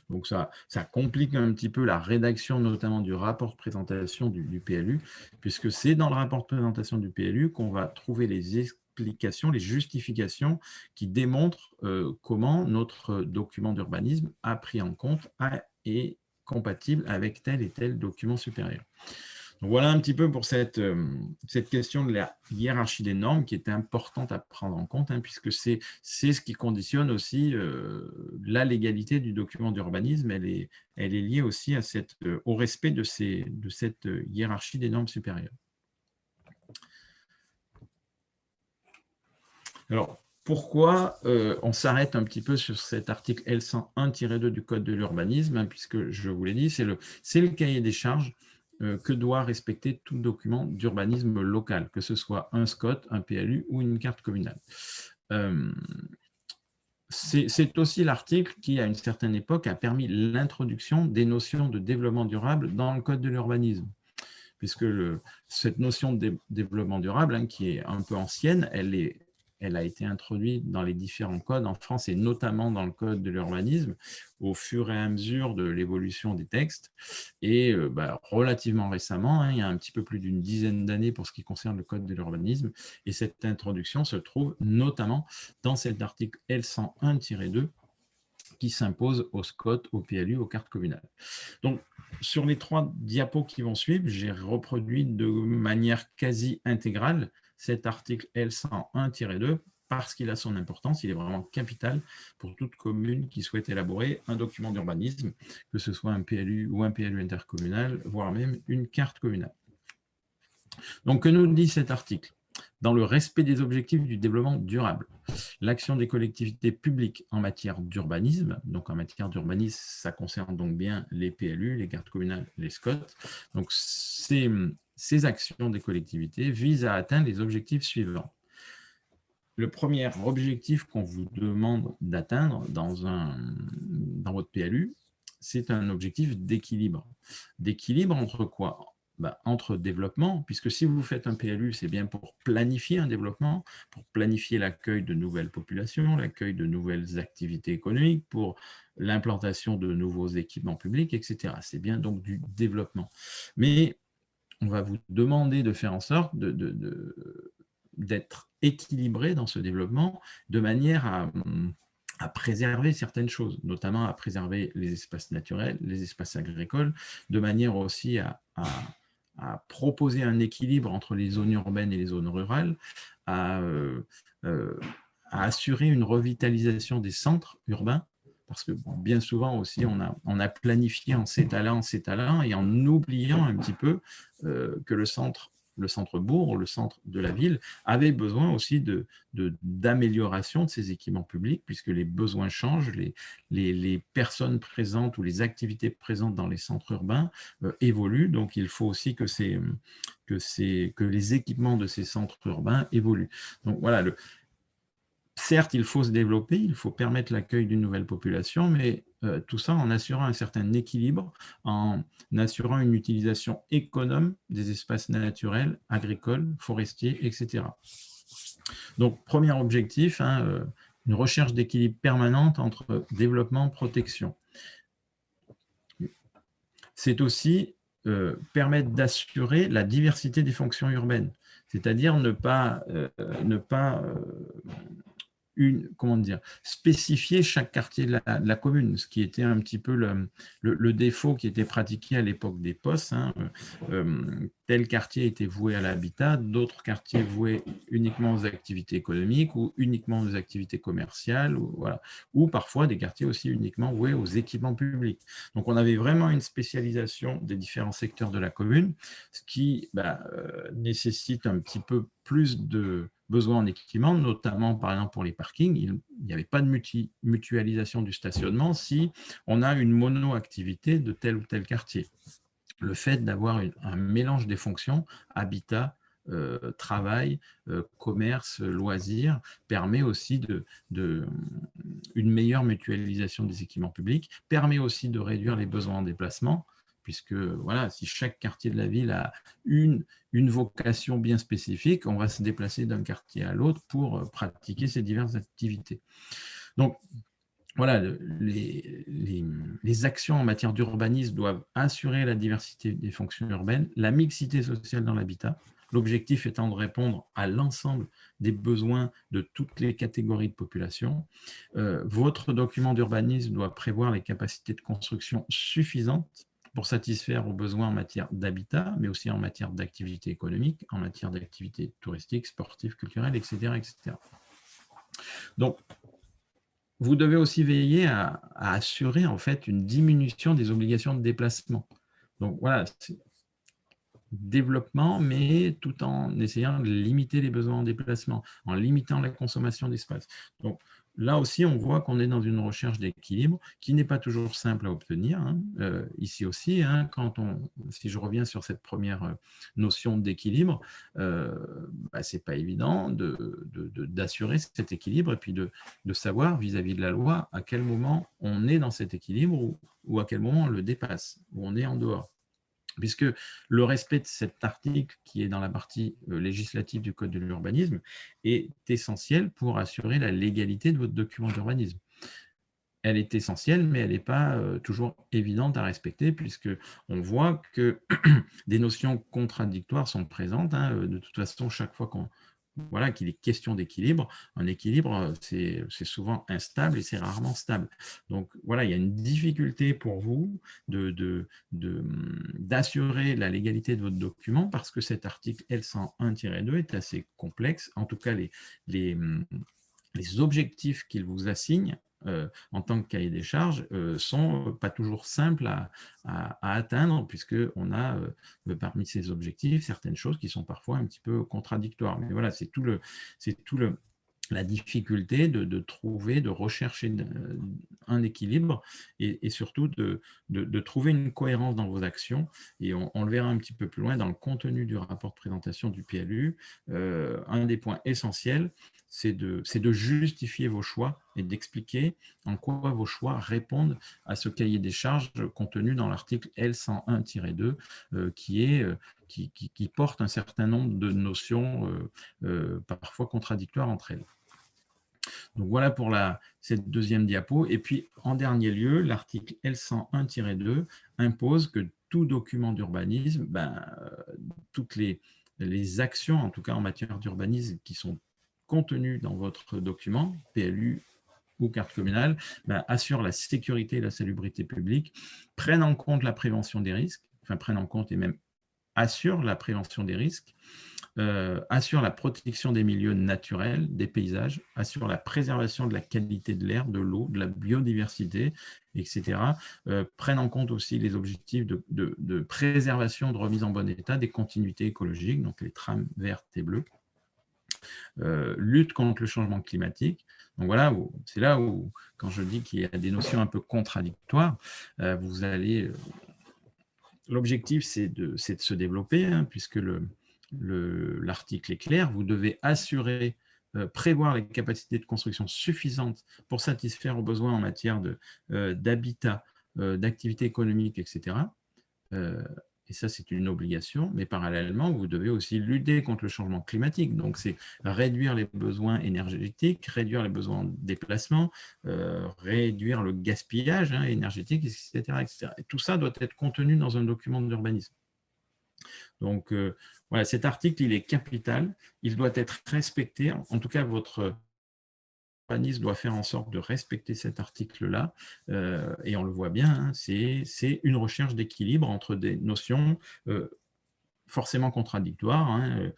Donc ça complique un petit peu la rédaction notamment du rapport de présentation du PLU, puisque c'est dans le rapport de présentation du PLU qu'on va trouver les explications, les justifications qui démontrent comment notre document d'urbanisme a pris en compte et est compatible avec tel et tel document supérieur. Donc, voilà un petit peu pour cette question de la hiérarchie des normes qui est importante à prendre en compte, hein, puisque c'est ce qui conditionne aussi la légalité du document d'urbanisme. Elle est liée aussi à au respect de cette hiérarchie des normes supérieures. Alors, pourquoi on s'arrête un petit peu sur cet article L101-2 du Code de l'urbanisme, hein, puisque je vous l'ai dit, c'est le cahier des charges que doit respecter tout document d'urbanisme local, que ce soit un SCOT, un PLU ou une carte communale. C'est aussi l'article qui, à une certaine époque, a permis l'introduction des notions de développement durable dans le Code de l'urbanisme, puisque cette notion de développement durable, hein, qui est un peu ancienne, elle a été introduite dans les différents codes en France et notamment dans le Code de l'urbanisme au fur et à mesure de l'évolution des textes. Et relativement récemment, hein, il y a un petit peu plus d'une dizaine d'années pour ce qui concerne le Code de l'urbanisme. Et cette introduction se trouve notamment dans cet article L101-2 qui s'impose au SCOT, au PLU, aux cartes communales. Donc, sur les 3 diapos qui vont suivre, j'ai reproduit de manière quasi intégrale cet article L101-2 parce qu'il a son importance, il est vraiment capital pour toute commune qui souhaite élaborer un document d'urbanisme, que ce soit un PLU ou un PLU intercommunal, voire même une carte communale. Donc, que nous dit cet article ? Dans le respect des objectifs du développement durable, l'action des collectivités publiques en matière d'urbanisme, donc en matière d'urbanisme, ça concerne donc bien les PLU, les cartes communales, les SCOT. Donc, ces actions des collectivités visent à atteindre les objectifs suivants. Le premier objectif qu'on vous demande d'atteindre dans votre PLU, c'est un objectif d'équilibre. D'équilibre entre quoi ? Entre développement, puisque si vous faites un PLU, c'est bien pour planifier un développement, pour planifier l'accueil de nouvelles populations, l'accueil de nouvelles activités économiques, pour l'implantation de nouveaux équipements publics, etc. C'est bien donc du développement. Mais on va vous demander de faire en sorte d'être équilibré dans ce développement de manière à préserver certaines choses, notamment à préserver les espaces naturels, les espaces agricoles, de manière aussi à proposer un équilibre entre les zones urbaines et les zones rurales, à assurer une revitalisation des centres urbains, parce que bien souvent aussi, on a planifié en s'étalant et en oubliant un petit peu que le centre-bourg, le centre de la ville, avait besoin aussi d'amélioration de ses équipements publics, puisque les besoins changent, les personnes présentes ou les activités présentes dans les centres urbains évoluent, donc il faut aussi que les équipements de ces centres urbains évoluent. Donc voilà, certes, il faut se développer, il faut permettre l'accueil d'une nouvelle population, mais tout ça en assurant un certain équilibre, en assurant une utilisation économe des espaces naturels, agricoles, forestiers, etc. Donc, premier objectif, hein, une recherche d'équilibre permanente entre développement et protection. C'est aussi permettre d'assurer la diversité des fonctions urbaines, c'est-à-dire ne pas spécifier chaque quartier de la commune, ce qui était un petit peu le défaut qui était pratiqué à l'époque des POS. Hein. Tel quartier était voué à l'habitat, d'autres quartiers voués uniquement aux activités économiques ou uniquement aux activités commerciales, ou parfois des quartiers aussi uniquement voués aux équipements publics. Donc on avait vraiment une spécialisation des différents secteurs de la commune, ce qui nécessite un petit peu plus de besoin en équipement, notamment par exemple pour les parkings. Il n'y avait pas de mutualisation du stationnement si on a une mono-activité de tel ou tel quartier. Le fait d'avoir un mélange des fonctions, habitat, travail, commerce, loisirs, permet aussi une meilleure mutualisation des équipements publics, permet aussi de réduire les besoins en déplacement, puisque voilà, si chaque quartier de la ville a une vocation bien spécifique, on va se déplacer d'un quartier à l'autre pour pratiquer ces diverses activités. Donc, voilà, les actions en matière d'urbanisme doivent assurer la diversité des fonctions urbaines, la mixité sociale dans l'habitat, l'objectif étant de répondre à l'ensemble des besoins de toutes les catégories de population. Votre document d'urbanisme doit prévoir les capacités de construction suffisantes pour satisfaire aux besoins en matière d'habitat, mais aussi en matière d'activité économique, en matière d'activité touristique, sportive, culturelle, etc., etc. Donc, vous devez aussi veiller à assurer en fait une diminution des obligations de déplacement. Donc voilà, développement, mais tout en essayant de limiter les besoins en déplacement, en limitant la consommation d'espace. Donc là aussi, on voit qu'on est dans une recherche d'équilibre qui n'est pas toujours simple à obtenir. Hein. Ici aussi, hein, si je reviens sur cette première notion d'équilibre, c'est pas évident d'assurer cet équilibre et puis de savoir vis-à-vis de la loi à quel moment on est dans cet équilibre ou à quel moment on le dépasse, ou on est en dehors. Puisque le respect de cet article qui est dans la partie législative du Code de l'urbanisme est essentiel pour assurer la légalité de votre document d'urbanisme. Elle est essentielle, mais elle n'est pas toujours évidente à respecter, puisqu'on voit que des notions contradictoires sont présentes. Hein. De toute façon, chaque fois qu'il est question d'équilibre, un équilibre, c'est souvent instable et c'est rarement stable. Donc voilà, il y a une difficulté pour vous d'assurer la légalité de votre document parce que cet article L101-2 est assez complexe. En tout cas, les objectifs qu'il vous assigne en tant que cahier des charges sont pas toujours simples à atteindre, puisqu'on a parmi ces objectifs certaines choses qui sont parfois un petit peu contradictoires. Mais voilà, c'est la difficulté de trouver, de rechercher un équilibre et surtout de trouver une cohérence dans vos actions. Et on le verra un petit peu plus loin dans le contenu du rapport de présentation du PLU. Un des points essentiels, c'est de justifier vos choix et d'expliquer en quoi vos choix répondent à ce cahier des charges contenu dans l'article L101-2 qui porte un certain nombre de notions parfois contradictoires entre elles. Donc voilà pour cette deuxième diapo. Et puis, en dernier lieu, l'article L101-2 impose que tout document d'urbanisme, toutes les actions, en tout cas en matière d'urbanisme, qui sont contenues dans votre document, PLU ou carte communale, assurent la sécurité et la salubrité publique, prennent en compte la prévention des risques, prennent en compte et même assurent la prévention des risques, assure la protection des milieux naturels, des paysages, assure la préservation de la qualité de l'air, de l'eau, de la biodiversité, etc. Prennent en compte aussi les objectifs de préservation, de remise en bon état des continuités écologiques, donc les trames vertes et bleues. Lutte contre le changement climatique. Donc voilà, c'est là où, quand je dis qu'il y a des notions un peu contradictoires, l'objectif, c'est de se développer, hein, puisque l'article est clair. Vous devez assurer, prévoir les capacités de construction suffisantes pour satisfaire aux besoins en matière d'habitat, d'activité économique, etc. Et ça, c'est une obligation, mais parallèlement, vous devez aussi lutter contre le changement climatique. Donc, c'est réduire les besoins énergétiques, réduire les besoins de déplacement, réduire le gaspillage énergétique, etc., etc. Et tout ça doit être contenu dans un document d'urbanisme. Donc, voilà, cet article, il est capital, il doit être respecté. En tout cas, votre urbanisme doit faire en sorte de respecter cet article-là, et on le voit bien, hein, c'est une recherche d'équilibre entre des notions forcément contradictoires. Hein,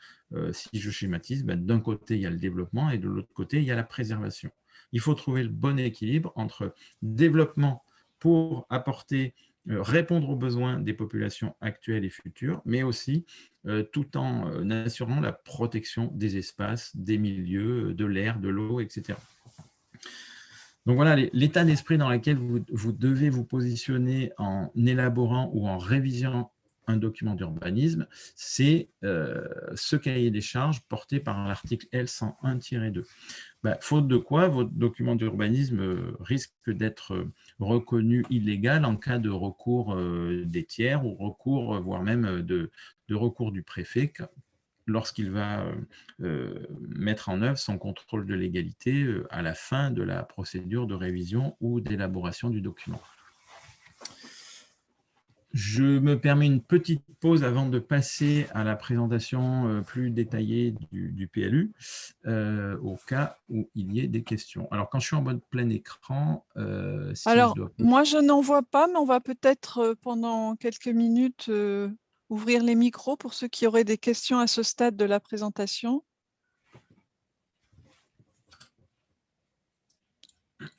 si je schématise, d'un côté, il y a le développement et de l'autre côté, il y a la préservation. Il faut trouver le bon équilibre entre développement pour répondre aux besoins des populations actuelles et futures, mais aussi tout en assurant la protection des espaces, des milieux, de l'air, de l'eau, etc. Donc voilà, l'état d'esprit dans lequel vous devez vous positionner en élaborant ou en révisant un document d'urbanisme, c'est ce cahier des charges porté par l'article L101-2. Faute de quoi, votre document d'urbanisme risque d'être reconnu illégal en cas de recours des tiers ou recours, voire même de recours du préfet, lorsqu'il va mettre en œuvre son contrôle de légalité à la fin de la procédure de révision ou d'élaboration du document. Je me permets une petite pause avant de passer à la présentation plus détaillée du PLU, au cas où il y ait des questions. Alors, quand je suis en mode plein écran, si je Alors, dois... moi, je n'en vois pas, mais on va peut-être pendant quelques minutes ouvrir les micros pour ceux qui auraient des questions à ce stade de la présentation.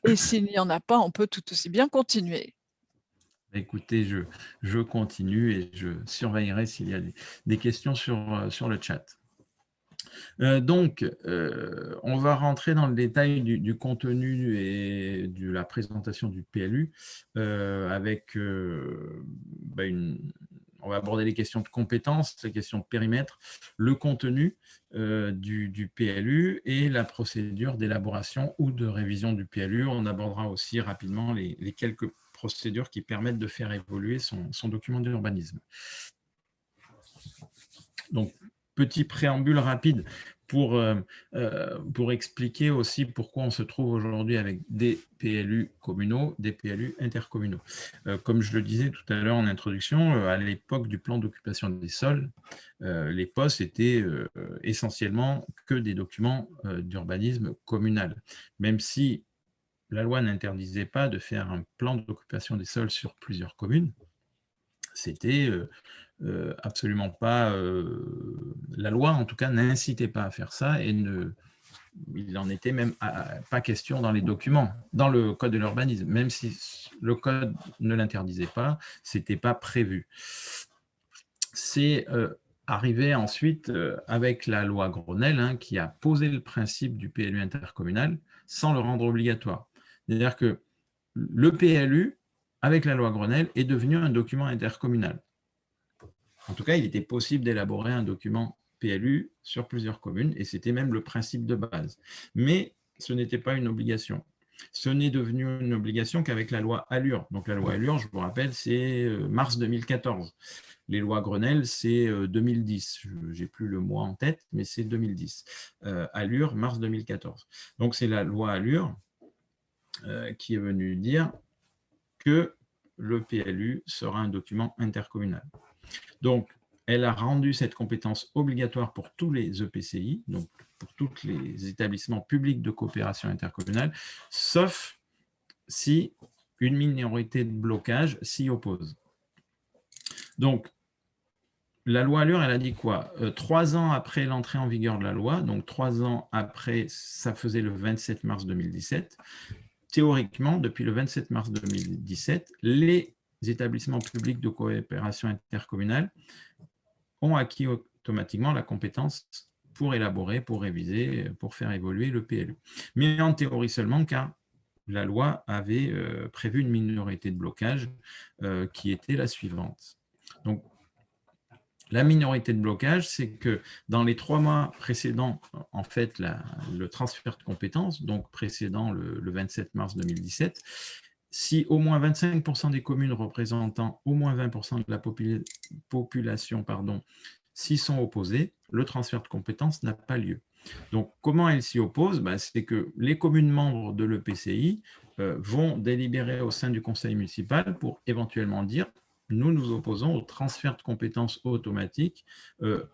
Et s'il n'y en a pas, on peut tout aussi bien continuer. Écoutez, je continue et je surveillerai s'il y a des questions sur le chat. Donc, on va rentrer dans le détail du contenu et de la présentation du PLU avec on va aborder les questions de compétences, les questions de périmètre, le contenu du PLU et la procédure d'élaboration ou de révision du PLU. On abordera aussi rapidement les quelques procédures qui permettent de faire évoluer son document d'urbanisme. Donc, petit préambule rapide pour expliquer aussi pourquoi on se trouve aujourd'hui avec des PLU communaux, des PLU intercommunaux. Comme je le disais tout à l'heure en introduction, à l'époque du plan d'occupation des sols, les POS étaient essentiellement que des documents d'urbanisme communal, même si la loi n'interdisait pas de faire un plan d'occupation des sols sur plusieurs communes. C'était absolument pas, la loi en tout cas n'incitait pas à faire ça et il n'en était même pas question dans les documents, dans le code de l'urbanisme, même si le code ne l'interdisait pas, c'était pas prévu. C'est arrivé ensuite avec la loi Grenelle qui a posé le principe du PLU intercommunal sans le rendre obligatoire. C'est-à-dire que le PLU, avec la loi Grenelle, est devenu un document intercommunal. En tout cas, il était possible d'élaborer un document PLU sur plusieurs communes, et c'était même le principe de base. Mais ce n'était pas une obligation. Ce n'est devenu une obligation qu'avec la loi Allure. Donc la loi Allure, je vous rappelle, c'est mars 2014. Les lois Grenelle, c'est 2010. Je n'ai plus le mois en tête, mais c'est 2010. Allure, mars 2014. Donc c'est la loi Allure qui est venue dire que le PLU sera un document intercommunal. Donc, elle a rendu cette compétence obligatoire pour tous les EPCI, donc pour tous les établissements publics de coopération intercommunale, sauf si une minorité de blocage s'y oppose. Donc, la loi Allure, elle a dit quoi 3 ans après l'entrée en vigueur de la loi, donc 3 ans après, ça faisait le 27 mars 2017, théoriquement, depuis le 27 mars 2017, les établissements publics de coopération intercommunale ont acquis automatiquement la compétence pour élaborer, pour réviser, pour faire évoluer le PLU. Mais en théorie seulement, car la loi avait prévu une minorité de blocage qui était la suivante. Donc, la minorité de blocage, c'est que dans les 3 mois précédents, en fait, le transfert de compétences, donc précédent le 27 mars 2017, si au moins 25% des communes représentant au moins 20% de la population s'y sont opposées, le transfert de compétences n'a pas lieu. Donc, comment elles s'y opposent c'est que les communes membres de l'EPCI vont délibérer au sein du conseil municipal pour éventuellement dire nous nous opposons au transfert de compétences automatique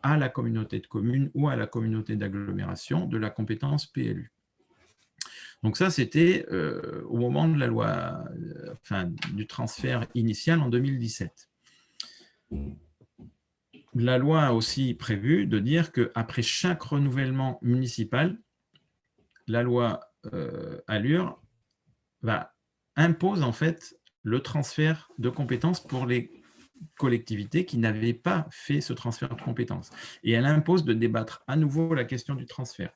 à la communauté de communes ou à la communauté d'agglomération de la compétence PLU. Donc ça, c'était au moment de la loi, du transfert initial en 2017. La loi a aussi prévu de dire qu'après chaque renouvellement municipal, la loi Allure impose en fait le transfert de compétences pour les collectivités qui n'avaient pas fait ce transfert de compétences. Et elle impose de débattre à nouveau la question du transfert.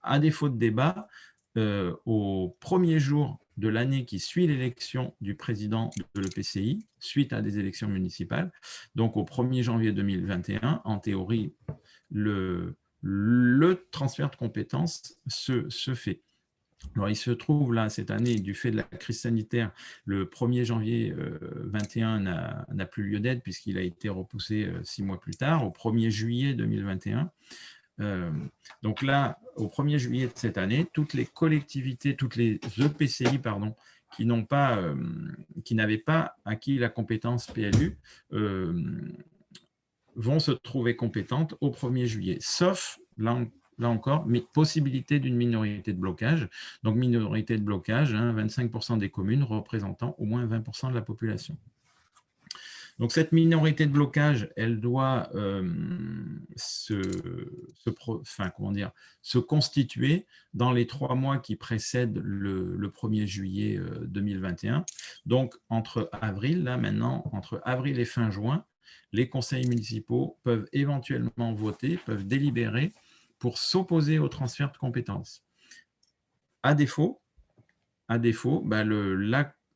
À défaut de débat, au premier jour de l'année qui suit l'élection du président de l'EPCI, suite à des élections municipales, donc au 1er janvier 2021, en théorie, le transfert de compétences se fait. Alors, il se trouve là, cette année, du fait de la crise sanitaire, le 1er janvier 2021 n'a plus lieu d'être puisqu'il a été repoussé 6 mois plus tard, au 1er juillet 2021. Donc là, au 1er juillet de cette année, toutes les collectivités, toutes les EPCI, pardon, qui n'avaient pas acquis la compétence PLU vont se trouver compétentes au 1er juillet, sauf, là encore, mais possibilité d'une minorité de blocage. Donc, minorité de blocage, 25% des communes représentant au moins 20% de la population. Donc, cette minorité de blocage, elle doit se constituer dans les 3 mois qui précèdent le 1er juillet 2021. Donc, entre avril, là maintenant, entre avril et fin juin, les conseils municipaux peuvent éventuellement voter, peuvent délibérer pour s'opposer au transfert de compétences. À défaut,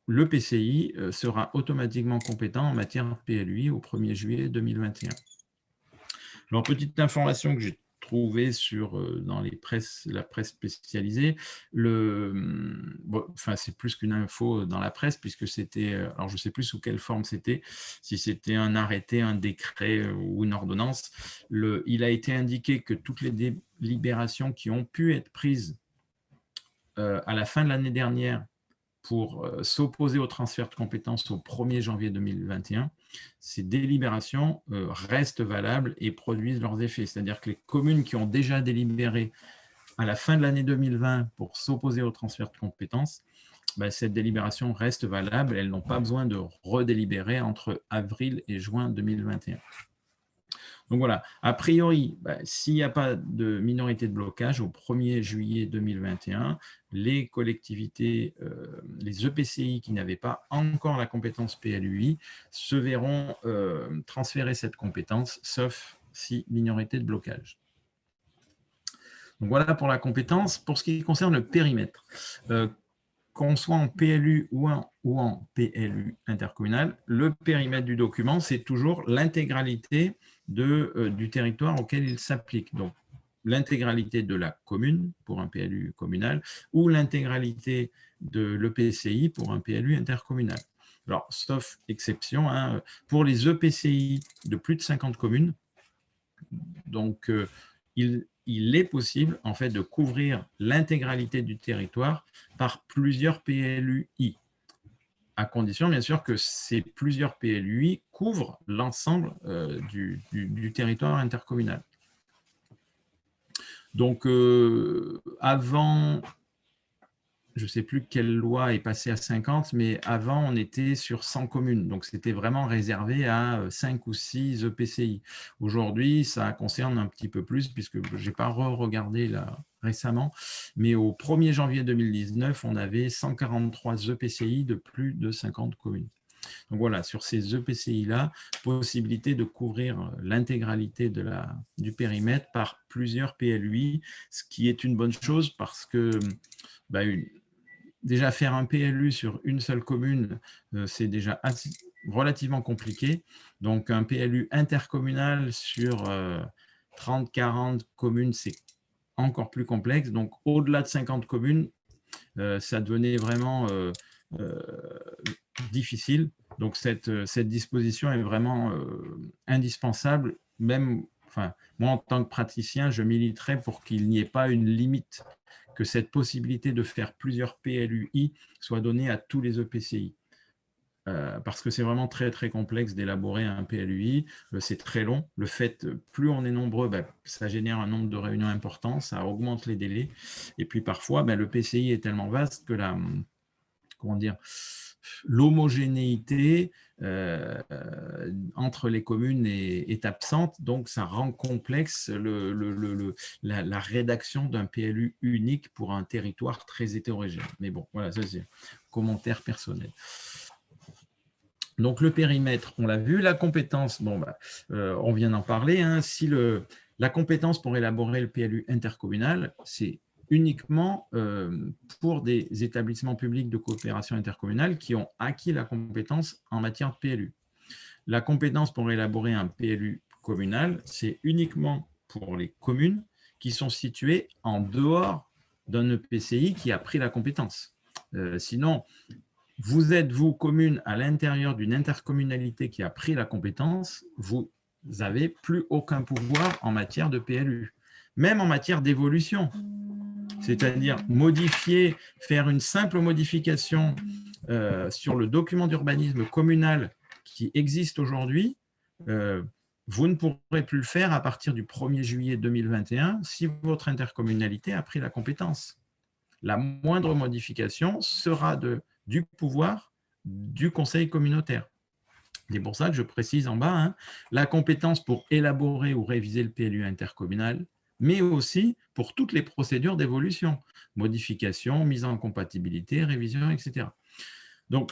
l'EPCI sera automatiquement compétent en matière de PLUI au 1er juillet 2021. Alors, petite information que j'ai trouvée dans la presse spécialisée, c'est plus qu'une info dans la presse, puisque c'était, alors je ne sais plus sous quelle forme c'était, si c'était un arrêté, un décret ou une ordonnance, il a été indiqué que toutes les délibérations qui ont pu être prises à la fin de l'année dernière pour s'opposer au transfert de compétences au 1er janvier 2021, ces délibérations restent valables et produisent leurs effets. C'est-à-dire que les communes qui ont déjà délibéré à la fin de l'année 2020 pour s'opposer au transfert de compétences, cette délibération reste valable. Elles n'ont pas besoin de redélibérer entre avril et juin 2021. Donc voilà, a priori, s'il n'y a pas de minorité de blocage, au 1er juillet 2021, les collectivités, les EPCI qui n'avaient pas encore la compétence PLUI se verront transférer cette compétence, sauf si minorité de blocage. Donc voilà pour la compétence. Pour ce qui concerne le périmètre, qu'on soit en PLU ou en PLU intercommunal, le périmètre du document, c'est toujours l'intégralité du territoire auquel il s'applique. Donc, l'intégralité de la commune pour un PLU communal ou l'intégralité de l'EPCI pour un PLU intercommunal. Alors, sauf exception, pour les EPCI de plus de 50 communes, donc il est possible en fait de couvrir l'intégralité du territoire par plusieurs PLUI, à condition bien sûr que ces plusieurs PLUI couvrent l'ensemble du territoire intercommunal. Donc avant, je ne sais plus quelle loi est passée à 50, mais avant on était sur 100 communes, donc c'était vraiment réservé à 5 ou 6 EPCI. Aujourd'hui, ça concerne un petit peu plus, puisque je n'ai pas regardé là récemment, mais au 1er janvier 2019, on avait 143 EPCI de plus de 50 communes. Donc voilà, sur ces EPCI-là, possibilité de couvrir l'intégralité du périmètre par plusieurs PLUI, ce qui est une bonne chose parce que déjà faire un PLU sur une seule commune, c'est déjà relativement compliqué. Donc un PLU intercommunal sur 30-40 communes, c'est encore plus complexe. Donc au-delà de 50 communes, ça devenait vraiment difficile. Donc cette disposition est vraiment indispensable. Même, moi en tant que praticien, je militerais pour qu'il n'y ait pas une limite, que cette possibilité de faire plusieurs PLUI soit donnée à tous les EPCI. Parce que c'est vraiment très, très complexe d'élaborer un PLUI. C'est très long. Le fait, plus on est nombreux, ça génère un nombre de réunions important, ça augmente les délais. Et puis parfois, le PCI est tellement vaste que l'homogénéité entre les communes est absente, donc ça rend complexe la rédaction d'un PLU unique pour un territoire très hétérogène. Mais bon, voilà, ça c'est un commentaire personnel. Donc le périmètre, on l'a vu, la compétence, on vient d'en parler. Si la compétence pour élaborer le PLU intercommunal, c'est uniquement pour des établissements publics de coopération intercommunale qui ont acquis la compétence en matière de PLU. La compétence pour élaborer un PLU communal, c'est uniquement pour les communes qui sont situées en dehors d'un EPCI qui a pris la compétence. Sinon, vous êtes, vous, commune, à l'intérieur d'une intercommunalité qui a pris la compétence, vous n'avez plus aucun pouvoir en matière de PLU. même en matière d'évolution. C'est-à-dire modifier, faire une simple modification sur le document d'urbanisme communal qui existe aujourd'hui, vous ne pourrez plus le faire à partir du 1er juillet 2021 si votre intercommunalité a pris la compétence. La moindre modification sera du pouvoir du conseil communautaire. C'est pour ça que je précise en bas, hein, la compétence pour élaborer ou réviser le PLU intercommunal, mais aussi pour toutes les procédures d'évolution, modification, mise en compatibilité, révision, etc. Donc,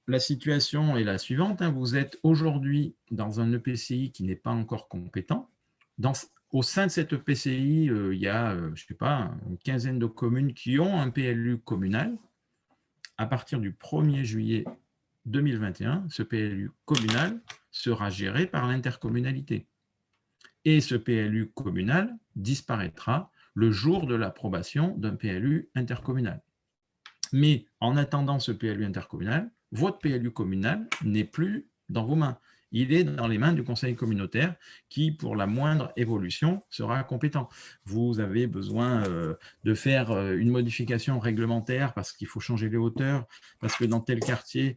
la situation est la suivante, hein, vous êtes aujourd'hui dans un EPCI qui n'est pas encore compétent. Au sein de cet EPCI, il y a, je ne sais pas, une quinzaine de communes qui ont un PLU communal. À partir du 1er juillet 2021, ce PLU communal sera géré par l'intercommunalité. Et ce PLU communal disparaîtra le jour de l'approbation d'un PLU intercommunal. Mais en attendant ce PLU intercommunal, votre PLU communal n'est plus dans vos mains. Il est dans les mains du conseil communautaire qui, pour la moindre évolution, sera compétent. Vous avez besoin de faire une modification réglementaire parce qu'il faut changer les hauteurs, parce que dans tel quartier,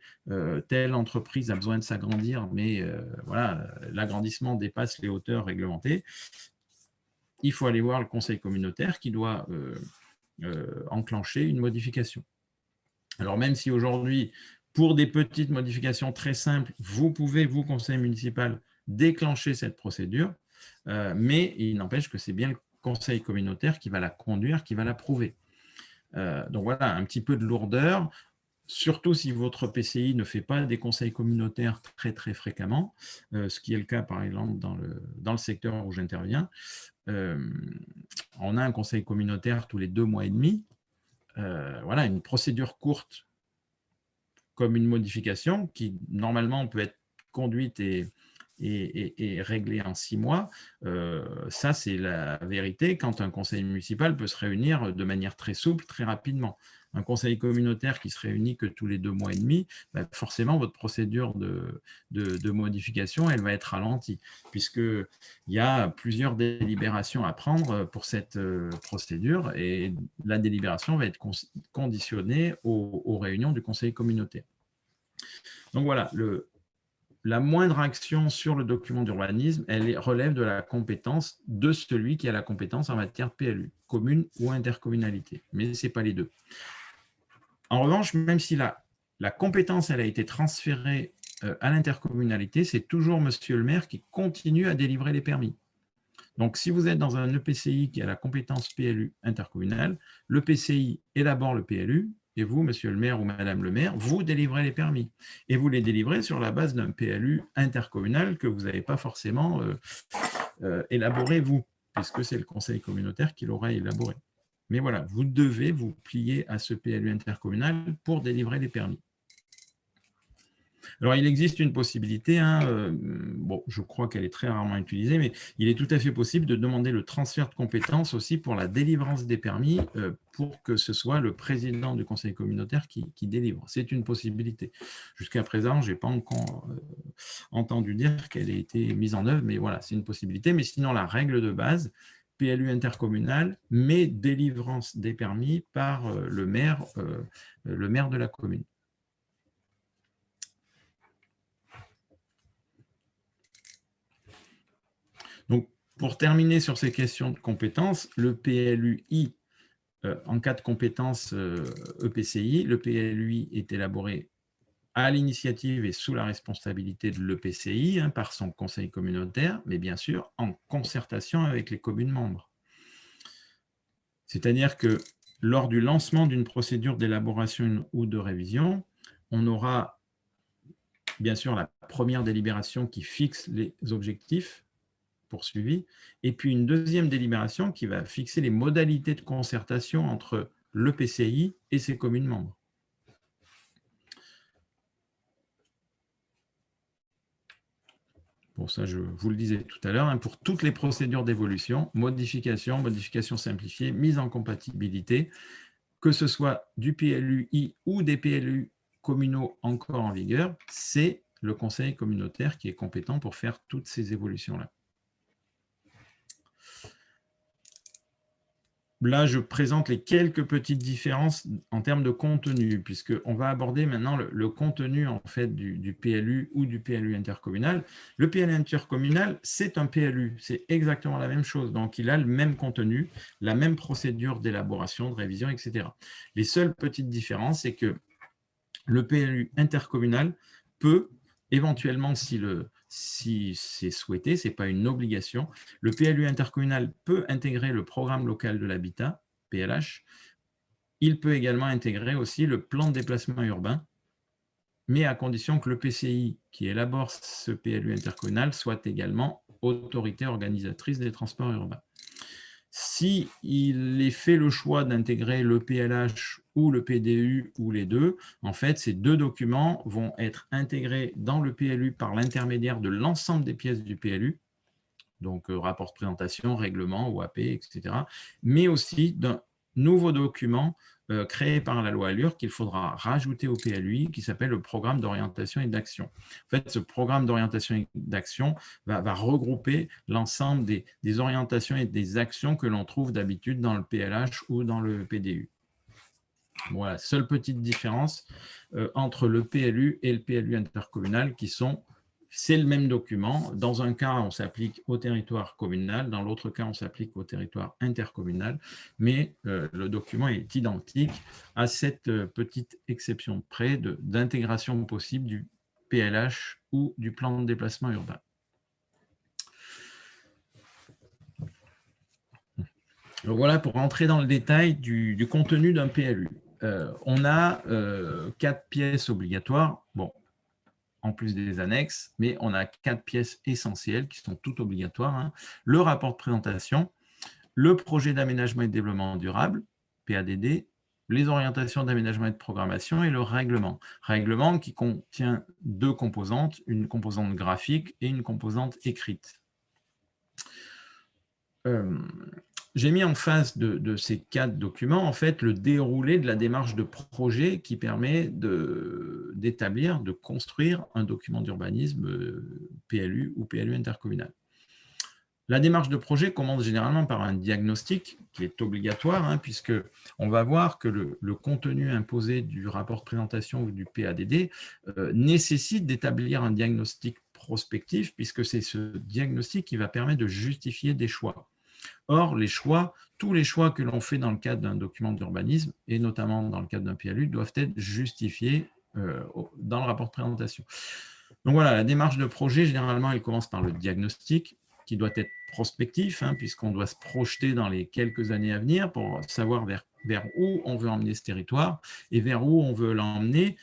telle entreprise a besoin de s'agrandir, mais voilà, l'agrandissement dépasse les hauteurs réglementées. Il faut aller voir le conseil communautaire qui doit enclencher une modification. Alors même si aujourd'hui, pour des petites modifications très simples, vous pouvez, vous, conseil municipal, déclencher cette procédure, mais il n'empêche que c'est bien le conseil communautaire qui va la conduire, qui va l'approuver. Donc voilà, un petit peu de lourdeur, surtout si votre PCI ne fait pas des conseils communautaires très très fréquemment, ce qui est le cas par exemple dans le secteur où j'interviens. On a un conseil communautaire tous les 2 mois et demi. Voilà, une procédure courte comme une modification qui, normalement, peut être conduite et réglée en 6 mois. Ça, c'est la vérité quand un conseil municipal peut se réunir de manière très souple, très rapidement. Un conseil communautaire qui se réunit que tous les 2 mois et demi, ben forcément, votre procédure de modification, elle va être ralentie, puisqu'il y a plusieurs délibérations à prendre pour cette procédure, et la délibération va être conditionnée aux réunions du conseil communautaire. Donc voilà, la moindre action sur le document d'urbanisme, elle relève de la compétence de celui qui a la compétence en matière de PLU, commune ou intercommunalité, mais ce n'est pas les deux. En revanche, même si la compétence elle a été transférée à l'intercommunalité, c'est toujours monsieur le maire qui continue à délivrer les permis. Donc, si vous êtes dans un EPCI qui a la compétence PLU intercommunale, l'EPCI élabore le PLU, et vous, monsieur le maire ou madame le maire, vous délivrez les permis. Et vous les délivrez sur la base d'un PLU intercommunal que vous n'avez pas forcément élaboré, vous, puisque c'est le conseil communautaire qui l'aura élaboré. Mais voilà, vous devez vous plier à ce PLU intercommunal pour délivrer les permis. Alors, il existe une possibilité, hein, bon, je crois qu'elle est très rarement utilisée, mais il est tout à fait possible de demander le transfert de compétences aussi pour la délivrance des permis pour que ce soit le président du conseil communautaire qui délivre. C'est une possibilité. Jusqu'à présent, je n'ai pas encore entendu dire qu'elle ait été mise en œuvre, mais voilà, c'est une possibilité. Mais sinon, la règle de base, PLU intercommunal, mais délivrance des permis par le maire de la commune. Donc, pour terminer sur ces questions de compétences, le PLUI, en cas de compétence EPCI, le PLUI est élaboré à l'initiative et sous la responsabilité de l'EPCI par son conseil communautaire, mais bien sûr en concertation avec les communes membres. C'est-à-dire que lors du lancement d'une procédure d'élaboration ou de révision, on aura bien sûr la première délibération qui fixe les objectifs poursuivis, et puis une deuxième délibération qui va fixer les modalités de concertation entre l'EPCI et ses communes membres. Pour ça, je vous le disais tout à l'heure, pour toutes les procédures d'évolution, modification simplifiée, mise en compatibilité, que ce soit du PLUI ou des PLU communaux encore en vigueur, c'est le conseil communautaire qui est compétent pour faire toutes ces évolutions-là. là, je présente les quelques petites différences en termes de contenu, puisqu'on va aborder maintenant le contenu en fait, du PLU ou du PLU intercommunal. Le PLU intercommunal, c'est un PLU, c'est exactement la même chose. Donc, il a le même contenu, la même procédure d'élaboration, de révision, etc. Les seules petites différences, c'est que le PLU intercommunal peut éventuellement, si c'est souhaité, ce n'est pas une obligation, le PLU intercommunal peut intégrer le programme local de l'habitat, PLH. Il peut également intégrer aussi le plan de déplacement urbain, mais à condition que le PCI qui élabore ce PLU intercommunal soit également autorité organisatrice des transports urbains. S'il est fait le choix d'intégrer le PLH ou le PDU ou les deux, en fait, ces deux documents vont être intégrés dans le PLU par l'intermédiaire de l'ensemble des pièces du PLU, donc rapport de présentation, règlement, OAP, etc., mais aussi d'un nouveau document créé par la loi Allure qu'il faudra rajouter au PLUI qui s'appelle le programme d'orientation et d'action. En fait, ce programme d'orientation et d'action va regrouper l'ensemble des orientations et des actions que l'on trouve d'habitude dans le PLH ou dans le PDU. Voilà, seule petite différence entre le PLU et le PLU intercommunal qui sont c'est le même document. Dans un cas, on s'applique au territoire communal. Dans l'autre cas, on s'applique au territoire intercommunal. Mais le document est identique à cette petite exception près d'intégration possible du PLH ou du plan de déplacement urbain. Donc voilà pour rentrer dans le détail du contenu d'un PLU. On a 4 pièces obligatoires. Bon, en plus des annexes, mais on a 4 pièces essentielles qui sont toutes obligatoires. Hein. Le rapport de présentation, le projet d'aménagement et de développement durable, PADD, les orientations d'aménagement et de programmation et le règlement. Règlement qui contient 2 composantes, une composante graphique et une composante écrite. J'ai mis en face de ces 4 documents, en fait, le déroulé de la démarche de projet qui permet d'établir, de construire un document d'urbanisme PLU ou PLU intercommunal. La démarche de projet commence généralement par un diagnostic qui est obligatoire, hein, puisqu'on va voir que le contenu imposé du rapport de présentation ou du PADD nécessite d'établir un diagnostic prospectif, puisque c'est ce diagnostic qui va permettre de justifier des choix. Or, tous les choix que l'on fait dans le cadre d'un document d'urbanisme, et notamment dans le cadre d'un PLU, doivent être justifiés dans le rapport de présentation. Donc voilà, la démarche de projet, généralement, elle commence par le diagnostic, qui doit être prospectif, hein, puisqu'on doit se projeter dans les quelques années à venir pour savoir vers où on veut emmener ce territoire, et vers où on veut l'emmener.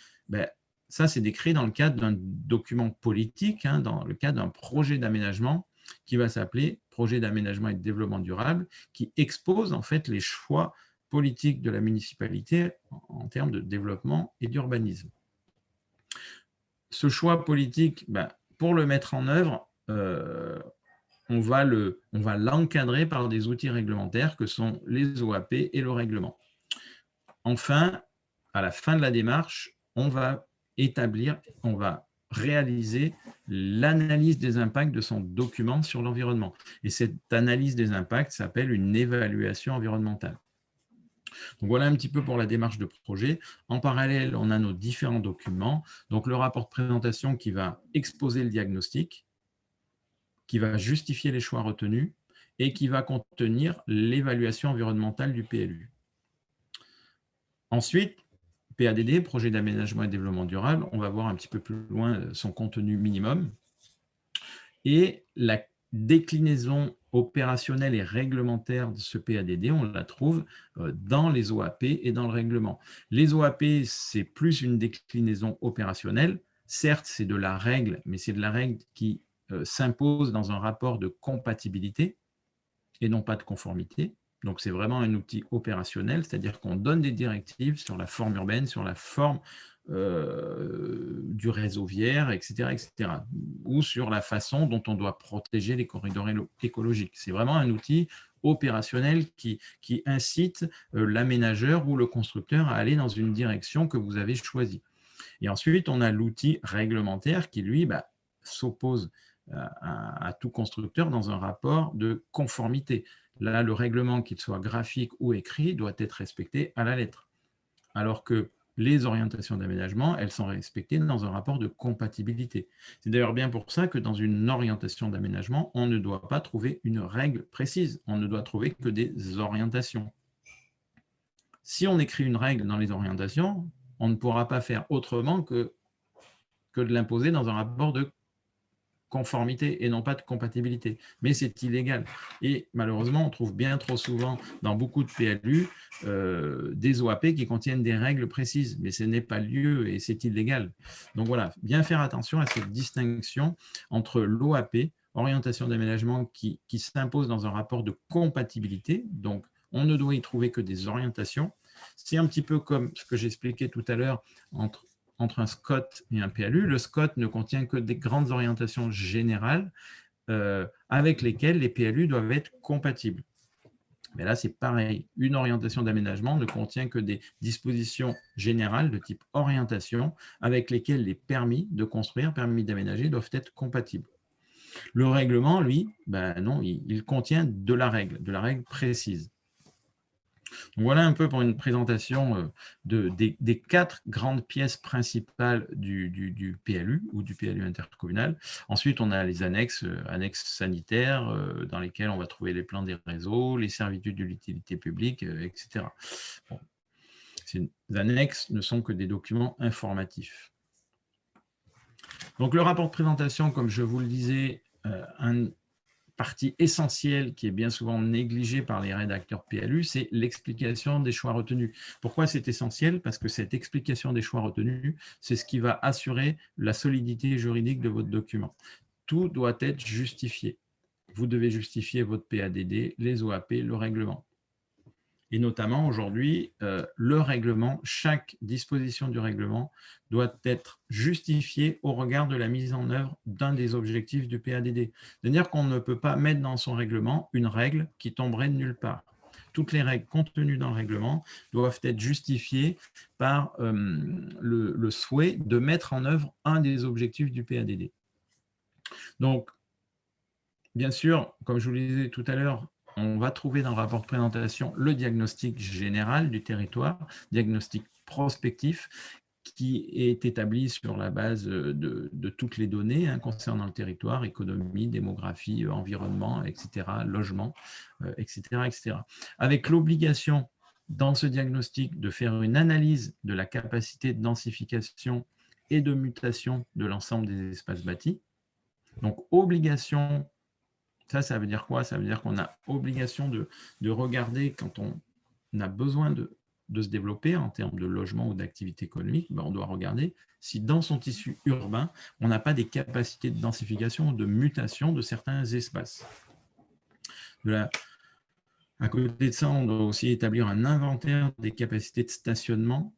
Ça, c'est décrit dans le cadre d'un document politique, hein, dans le cadre d'un projet d'aménagement, qui va s'appeler projet d'aménagement et de développement durable, qui expose en fait les choix politiques de la municipalité en termes de développement et d'urbanisme. Ce choix politique, pour le mettre en œuvre, on va l'encadrer par des outils réglementaires que sont les OAP et le règlement. Enfin, à la fin de la démarche, on va réaliser l'analyse des impacts de son document sur l'environnement. Et cette analyse des impacts s'appelle une évaluation environnementale. Donc voilà un petit peu pour la démarche de projet. En parallèle, on a nos différents documents. Donc le rapport de présentation qui va exposer le diagnostic, qui va justifier les choix retenus et qui va contenir l'évaluation environnementale du PLU. Ensuite, PADD, projet d'aménagement et de développement durable, on va voir un petit peu plus loin son contenu minimum. Et la déclinaison opérationnelle et réglementaire de ce PADD, on la trouve dans les OAP et dans le règlement. Les OAP, c'est plus une déclinaison opérationnelle. Certes, c'est de la règle, mais c'est de la règle qui s'impose dans un rapport de compatibilité et non pas de conformité. Donc, c'est vraiment un outil opérationnel, c'est-à-dire qu'on donne des directives sur la forme urbaine, sur la forme du réseau viaire, etc., etc., ou sur la façon dont on doit protéger les corridors écologiques. C'est vraiment un outil opérationnel qui incite l'aménageur ou le constructeur à aller dans une direction que vous avez choisie. Et ensuite, on a l'outil réglementaire qui, lui, s'oppose à tout constructeur dans un rapport de conformité. Là, le règlement, qu'il soit graphique ou écrit, doit être respecté à la lettre. Alors que les orientations d'aménagement, elles sont respectées dans un rapport de compatibilité. C'est d'ailleurs bien pour ça que dans une orientation d'aménagement, on ne doit pas trouver une règle précise, on ne doit trouver que des orientations. Si on écrit une règle dans les orientations, on ne pourra pas faire autrement que de l'imposer dans un rapport de conformité et non pas de compatibilité. Mais c'est illégal. Et malheureusement, on trouve bien trop souvent dans beaucoup de PLU des OAP qui contiennent des règles précises, mais ce n'est pas le lieu et c'est illégal. Donc voilà, bien faire attention à cette distinction entre l'OAP, orientation d'aménagement, qui s'impose dans un rapport de compatibilité, donc on ne doit y trouver que des orientations. C'est un petit peu comme ce que j'expliquais tout à l'heure entre un SCOT et un PLU. Le SCOT ne contient que des grandes orientations générales avec lesquelles les PLU doivent être compatibles. Mais là, c'est pareil. Une orientation d'aménagement ne contient que des dispositions générales de type orientation avec lesquelles les permis de construire, permis d'aménager doivent être compatibles. Le règlement, lui, ben non, il contient de la règle précise. Donc voilà un peu pour une présentation des 4 grandes pièces principales du PLU ou du PLU intercommunal. Ensuite, on a les annexes sanitaires dans lesquelles on va trouver les plans des réseaux, les servitudes de l'utilité publique, etc. Bon. Ces annexes ne sont que des documents informatifs. Donc le rapport de présentation, comme je vous le disais, un partie essentielle qui est bien souvent négligée par les rédacteurs PLU, c'est l'explication des choix retenus. Pourquoi c'est essentiel? Parce que cette explication des choix retenus, c'est ce qui va assurer la solidité juridique de votre document. Tout doit être justifié. Vous devez justifier votre PADD, les OAP, le règlement. Et notamment aujourd'hui, le règlement, chaque disposition du règlement doit être justifiée au regard de la mise en œuvre d'un des objectifs du PADD. C'est-à-dire qu'on ne peut pas mettre dans son règlement une règle qui tomberait de nulle part. Toutes les règles contenues dans le règlement doivent être justifiées par le souhait de mettre en œuvre un des objectifs du PADD. Donc, bien sûr, comme je vous le disais tout à l'heure, on va trouver dans le rapport de présentation le diagnostic général du territoire, diagnostic prospectif, qui est établi sur la base de toutes les données concernant le territoire, économie, démographie, environnement, etc., logement, etc., etc. Avec l'obligation dans ce diagnostic de faire une analyse de la capacité de densification et de mutation de l'ensemble des espaces bâtis. Donc, obligation. Ça veut dire quoi? Ça veut dire qu'on a obligation de regarder quand on a besoin de se développer en termes de logement ou d'activité économique, ben on doit regarder si dans son tissu urbain, on n'a pas des capacités de densification ou de mutation de certains espaces. À côté de ça, on doit aussi établir un inventaire des capacités de stationnement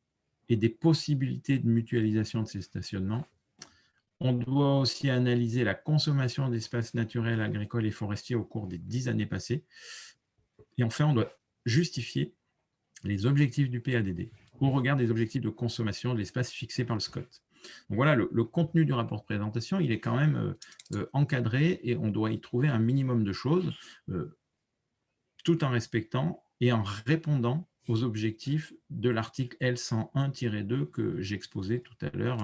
et des possibilités de mutualisation de ces stationnements. On doit aussi analyser la consommation d'espaces naturels, agricoles et forestiers au cours des 10 années passées. Et enfin, on doit justifier les objectifs du PADD au regard des objectifs de consommation de l'espace fixés par le SCOT. Donc voilà, le contenu du rapport de présentation, il est quand même encadré et on doit y trouver un minimum de choses tout en respectant et en répondant aux objectifs de l'article L101-2 que j'exposais tout à l'heure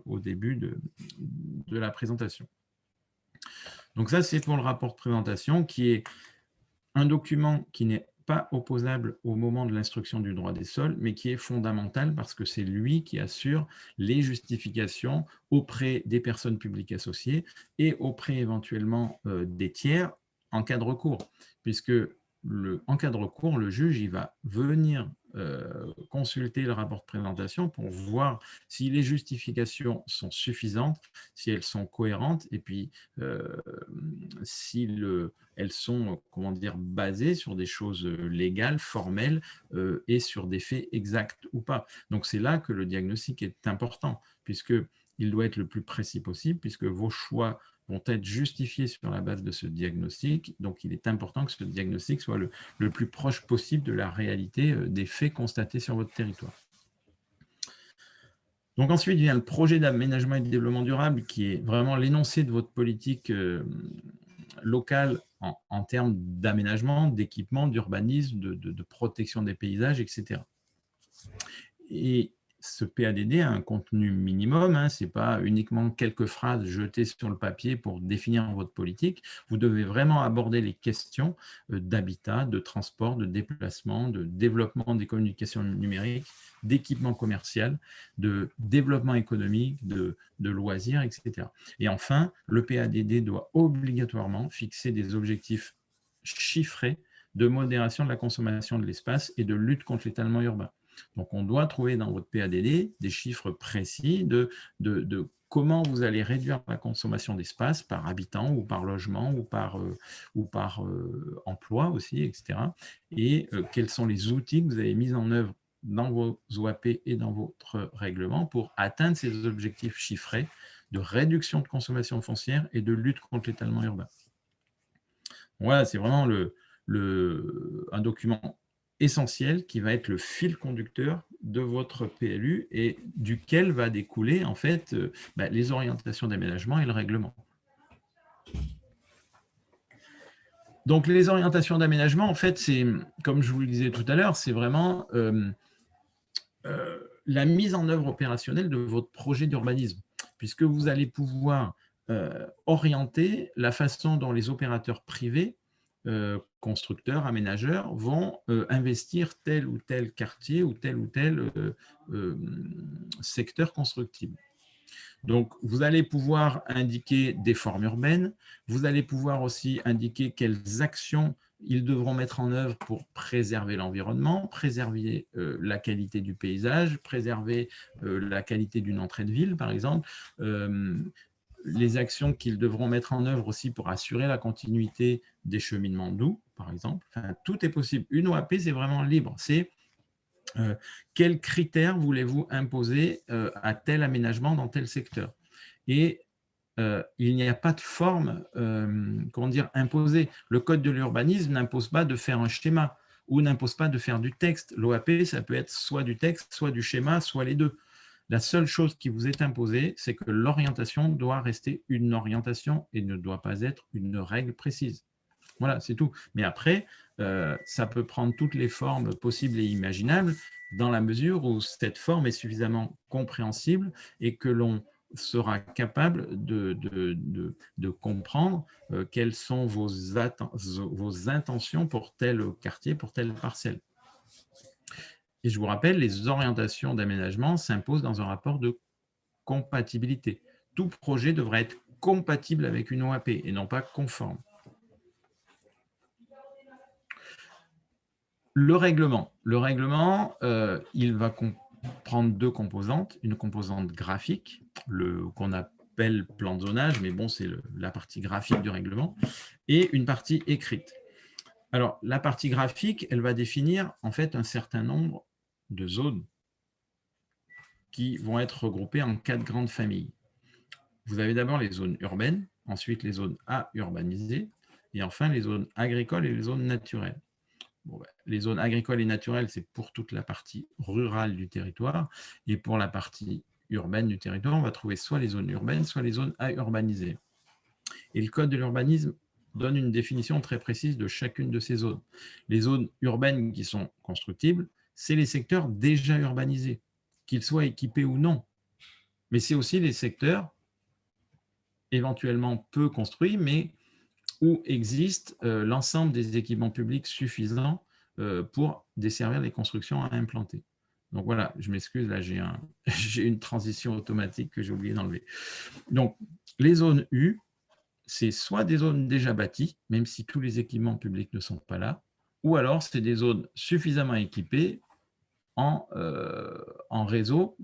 au début de la présentation. Donc ça, c'est pour le rapport de présentation qui est un document qui n'est pas opposable au moment de l'instruction du droit des sols, mais qui est fondamental parce que c'est lui qui assure les justifications auprès des personnes publiques associées et auprès éventuellement des tiers en cas de recours, puisque en cas de recours, le juge il va venir consulter le rapport de présentation pour voir si les justifications sont suffisantes, si elles sont cohérentes, et puis si elles sont, comment dire, basées sur des choses légales, formelles, et sur des faits exacts ou pas. Donc c'est là que le diagnostic est important, puisqu'il doit être le plus précis possible, puisque vos choix vont être justifiés sur la base de ce diagnostic. Donc, il est important que ce diagnostic soit le plus proche possible de la réalité des faits constatés sur votre territoire. Donc, ensuite vient le projet d'aménagement et de développement durable qui est vraiment l'énoncé de votre politique locale en termes d'aménagement, d'équipement, d'urbanisme, de protection des paysages, etc. Et ce PADD a un contenu minimum, hein, ce n'est pas uniquement quelques phrases jetées sur le papier pour définir votre politique. Vous devez vraiment aborder les questions d'habitat, de transport, de déplacement, de développement des communications numériques, d'équipement commercial, de développement économique, de loisirs, etc. Et enfin, le PADD doit obligatoirement fixer des objectifs chiffrés de modération de la consommation de l'espace et de lutte contre l'étalement urbain. Donc, on doit trouver dans votre PADD des chiffres précis de comment vous allez réduire la consommation d'espace par habitant ou par logement ou par emploi aussi, etc. Et quels sont les outils que vous avez mis en œuvre dans vos OAP et dans votre règlement pour atteindre ces objectifs chiffrés de réduction de consommation foncière et de lutte contre l'étalement urbain. Voilà, c'est vraiment un document essentiel qui va être le fil conducteur de votre PLU et duquel va découler en fait les orientations d'aménagement et le règlement. Donc les orientations d'aménagement, en fait, c'est, comme je vous le disais tout à l'heure, c'est vraiment la mise en œuvre opérationnelle de votre projet d'urbanisme, puisque vous allez pouvoir orienter la façon dont les opérateurs privés constructeurs, aménageurs vont investir tel ou tel quartier ou tel secteur constructible. Donc, vous allez pouvoir indiquer des formes urbaines, vous allez pouvoir aussi indiquer quelles actions ils devront mettre en œuvre pour préserver l'environnement, préserver la qualité du paysage, préserver la qualité d'une entrée de ville, par exemple, les actions qu'ils devront mettre en œuvre aussi pour assurer la continuité des cheminements doux, par exemple. Enfin, tout est possible. Une OAP, c'est vraiment libre. C'est quels critères voulez-vous imposer à tel aménagement dans tel secteur. Et il n'y a pas de forme comment dire, imposée. Le code de l'urbanisme n'impose pas de faire un schéma ou n'impose pas de faire du texte. L'OAP, ça peut être soit du texte, soit du schéma, soit les deux. La seule chose qui vous est imposée, c'est que l'orientation doit rester une orientation et ne doit pas être une règle précise. Voilà, c'est tout. Mais après, ça peut prendre toutes les formes possibles et imaginables dans la mesure où cette forme est suffisamment compréhensible et que l'on sera capable de comprendre quelles sont vos intentions pour tel quartier, pour telle parcelle. Et je vous rappelle, les orientations d'aménagement s'imposent dans un rapport de compatibilité. Tout projet devrait être compatible avec une OAP et non pas conforme. Le règlement, il va comprendre deux composantes. Une composante graphique, qu'on appelle plan de zonage, mais bon, c'est la partie graphique du règlement, et une partie écrite. Alors, la partie graphique, elle va définir en fait un certain nombre de zones qui vont être regroupées en 4 grandes familles. Vous avez d'abord les zones urbaines, ensuite les zones à urbaniser, et enfin les zones agricoles et les zones naturelles. Bon, les zones agricoles et naturelles, c'est pour toute la partie rurale du territoire, et pour la partie urbaine du territoire, on va trouver soit les zones urbaines, soit les zones à urbaniser. Et le code de l'urbanisme donne une définition très précise de chacune de ces zones. Les zones urbaines qui sont constructibles, c'est les secteurs déjà urbanisés, qu'ils soient équipés ou non. Mais c'est aussi les secteurs éventuellement peu construits, mais où existe l'ensemble des équipements publics suffisants pour desservir les constructions à implanter. Donc voilà, je m'excuse, là j'ai une transition automatique que j'ai oublié d'enlever. Donc les zones U, c'est soit des zones déjà bâties, même si tous les équipements publics ne sont pas là, ou alors c'est des zones suffisamment équipées en réseau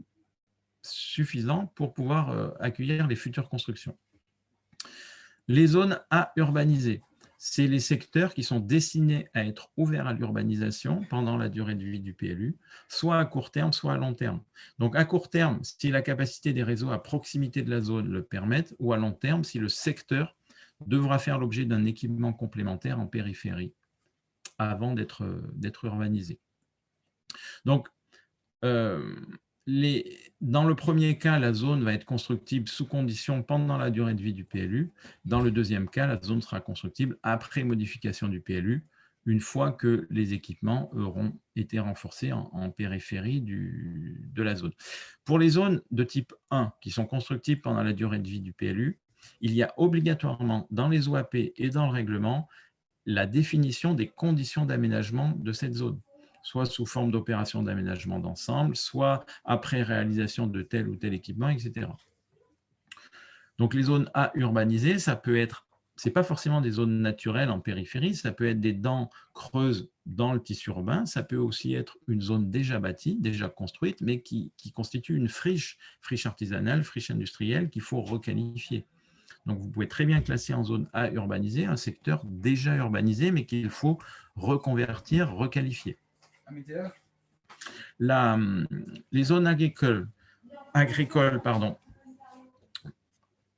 suffisant pour pouvoir accueillir les futures constructions. Les zones à urbaniser, c'est les secteurs qui sont destinés à être ouverts à l'urbanisation pendant la durée de vie du PLU, soit à court terme, soit à long terme. Donc à court terme, si la capacité des réseaux à proximité de la zone le permettent, ou à long terme, si le secteur devra faire l'objet d'un équipement complémentaire en périphérie avant d'être urbanisé. Donc, Dans le premier cas, la zone va être constructible sous condition pendant la durée de vie du PLU. Dans le deuxième cas, la zone sera constructible après modification du PLU, une fois que les équipements auront été renforcés en périphérie de la zone. Pour les zones de type 1 qui sont constructibles pendant la durée de vie du PLU, il y a obligatoirement dans les OAP et dans le règlement la définition des conditions d'aménagement de cette zone, soit sous forme d'opération d'aménagement d'ensemble, soit après réalisation de tel ou tel équipement, etc. Donc les zones A urbanisées, ça peut être, ce n'est pas forcément des zones naturelles en périphérie, ça peut être des dents creuses dans le tissu urbain, ça peut aussi être une zone déjà bâtie, déjà construite, mais qui constitue une friche artisanale, friche industrielle qu'il faut requalifier. Donc, vous pouvez très bien classer en zone A urbanisée un secteur déjà urbanisé, mais qu'il faut reconvertir, requalifier. Les zones agricoles,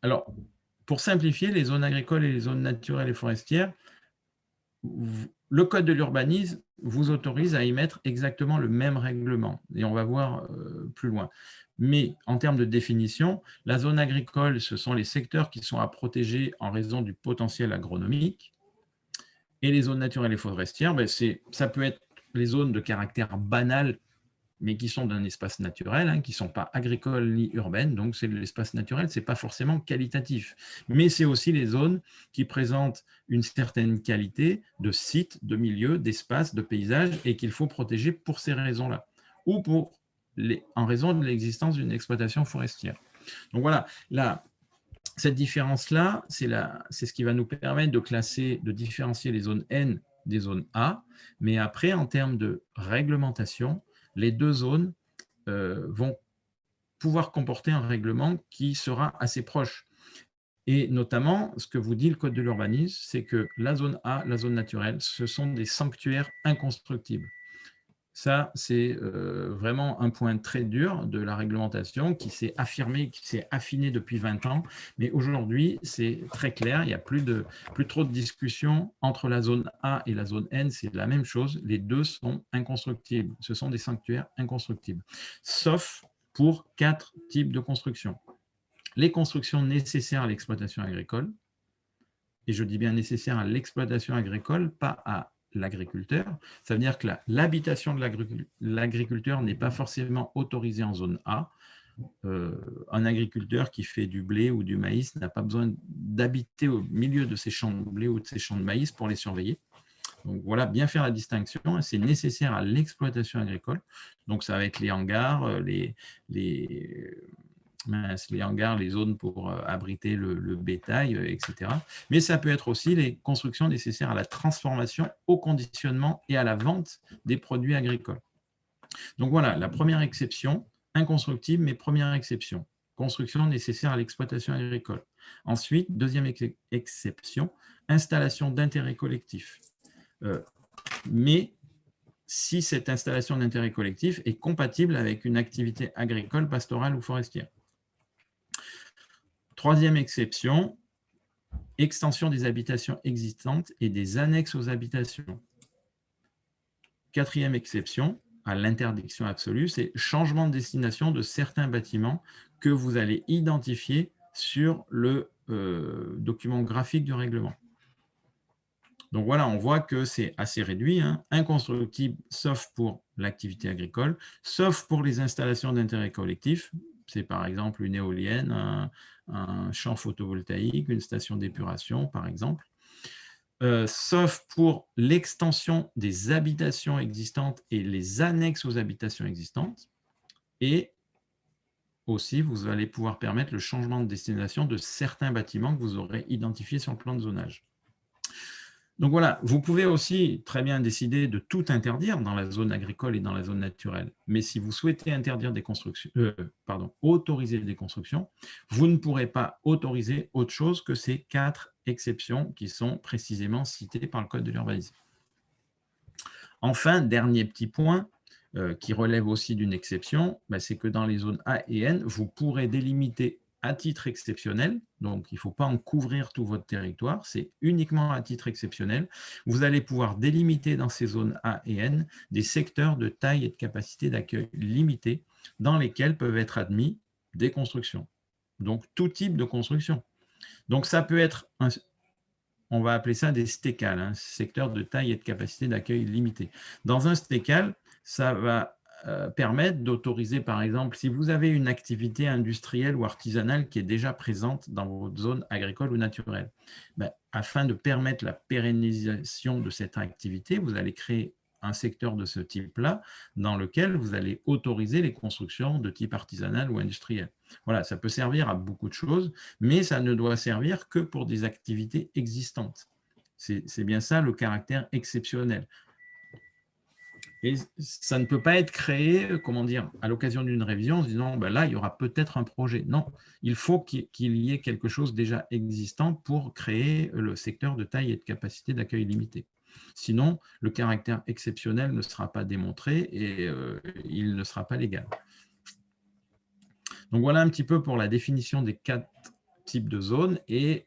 alors, pour simplifier, les zones agricoles et les zones naturelles et forestières, le code de l'urbanisme vous autorise à y mettre exactement le même règlement. Et on va voir plus loin. Mais en termes de définition, la zone agricole, ce sont les secteurs qui sont à protéger en raison du potentiel agronomique. Et les zones naturelles et forestières, ça peut être les zones de caractère banal, mais qui sont d'un espace naturel, qui ne sont pas agricoles ni urbaines. Donc, c'est l'espace naturel, ce n'est pas forcément qualitatif. Mais c'est aussi les zones qui présentent une certaine qualité de site, de milieu, d'espace, de paysage, et qu'il faut protéger pour ces raisons-là, ou en raison de l'existence d'une exploitation forestière. Donc voilà, cette différence-là, c'est ce qui va nous permettre de différencier les zones N des zones A, mais après, en termes de réglementation, les deux zones vont pouvoir comporter un règlement qui sera assez proche. Et notamment, ce que vous dit le Code de l'urbanisme, c'est que la zone A, la zone naturelle, ce sont des sanctuaires inconstructibles. Ça, c'est vraiment un point très dur de la réglementation qui s'est affirmé, qui s'est affiné depuis 20 ans. Mais aujourd'hui, c'est très clair, il n'y a plus trop de discussion entre la zone A et la zone N, c'est la même chose. Les deux sont inconstructibles. Ce sont des sanctuaires inconstructibles, sauf pour 4 types de constructions. Les constructions nécessaires à l'exploitation agricole, et je dis bien nécessaires à l'exploitation agricole, pas à l'agriculteur. Ça veut dire que l'habitation de l'agriculteur n'est pas forcément autorisée en zone A. Un agriculteur qui fait du blé ou du maïs n'a pas besoin d'habiter au milieu de ses champs de blé ou de ses champs de maïs pour les surveiller. Donc voilà, bien faire la distinction, c'est nécessaire à l'exploitation agricole. Donc ça va être les hangars, les hangars, les zones pour abriter le bétail, etc. Mais ça peut être aussi les constructions nécessaires à la transformation, au conditionnement et à la vente des produits agricoles. Donc voilà, la première exception, inconstructible, mais première exception, construction nécessaire à l'exploitation agricole. Ensuite, deuxième exception, installation d'intérêt collectif. Mais si cette installation d'intérêt collectif est compatible avec une activité agricole, pastorale ou forestière. Troisième exception, extension des habitations existantes et des annexes aux habitations. Quatrième exception, à l'interdiction absolue, c'est changement de destination de certains bâtiments que vous allez identifier sur le document graphique du règlement. Donc voilà, on voit que c'est assez réduit, inconstructible sauf pour l'activité agricole, sauf pour les installations d'intérêt collectif. C'est par exemple une éolienne, un champ photovoltaïque, une station d'épuration, par exemple. Sauf pour l'extension des habitations existantes et les annexes aux habitations existantes. Et aussi, vous allez pouvoir permettre le changement de destination de certains bâtiments que vous aurez identifiés sur le plan de zonage. Donc voilà, vous pouvez aussi très bien décider de tout interdire dans la zone agricole et dans la zone naturelle. Mais si vous souhaitez interdire des constructions, autoriser des constructions, vous ne pourrez pas autoriser autre chose que ces 4 exceptions qui sont précisément citées par le Code de l'urbanisme. Enfin, dernier petit point qui relève aussi d'une exception, c'est que dans les zones A et N, vous pourrez délimiter à titre exceptionnel, donc il ne faut pas en couvrir tout votre territoire, c'est uniquement à titre exceptionnel. Vous allez pouvoir délimiter dans ces zones A et N des secteurs de taille et de capacité d'accueil limitée dans lesquels peuvent être admis des constructions. Donc tout type de construction. Donc ça peut être, on va appeler ça des STECAL, hein, secteurs de taille et de capacité d'accueil limitée. Dans un STECAL, ça va permettre d'autoriser, par exemple, si vous avez une activité industrielle ou artisanale qui est déjà présente dans votre zone agricole ou naturelle, afin de permettre la pérennisation de cette activité, vous allez créer un secteur de ce type-là dans lequel vous allez autoriser les constructions de type artisanal ou industriel. Voilà, ça peut servir à beaucoup de choses, mais ça ne doit servir que pour des activités existantes. C'est bien ça le caractère exceptionnel. Et ça ne peut pas être créé, comment dire, à l'occasion d'une révision, en se disant, là, il y aura peut-être un projet. Non, il faut qu'il y ait quelque chose déjà existant pour créer le secteur de taille et de capacité d'accueil limitée. Sinon, le caractère exceptionnel ne sera pas démontré et il ne sera pas légal. Donc, voilà un petit peu pour la définition des 4 types de zones et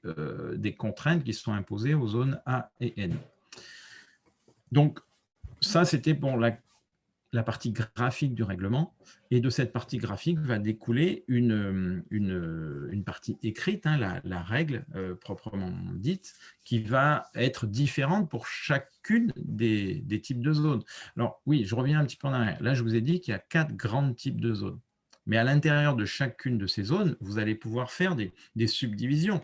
des contraintes qui sont imposées aux zones A et N. Donc, ça, c'était pour la partie graphique du règlement. Et de cette partie graphique va découler une partie écrite, hein, la règle proprement dite, qui va être différente pour chacune des types de zones. Alors oui, je reviens un petit peu en arrière. Là, je vous ai dit qu'il y a 4 grands types de zones. Mais à l'intérieur de chacune de ces zones, vous allez pouvoir faire des subdivisions.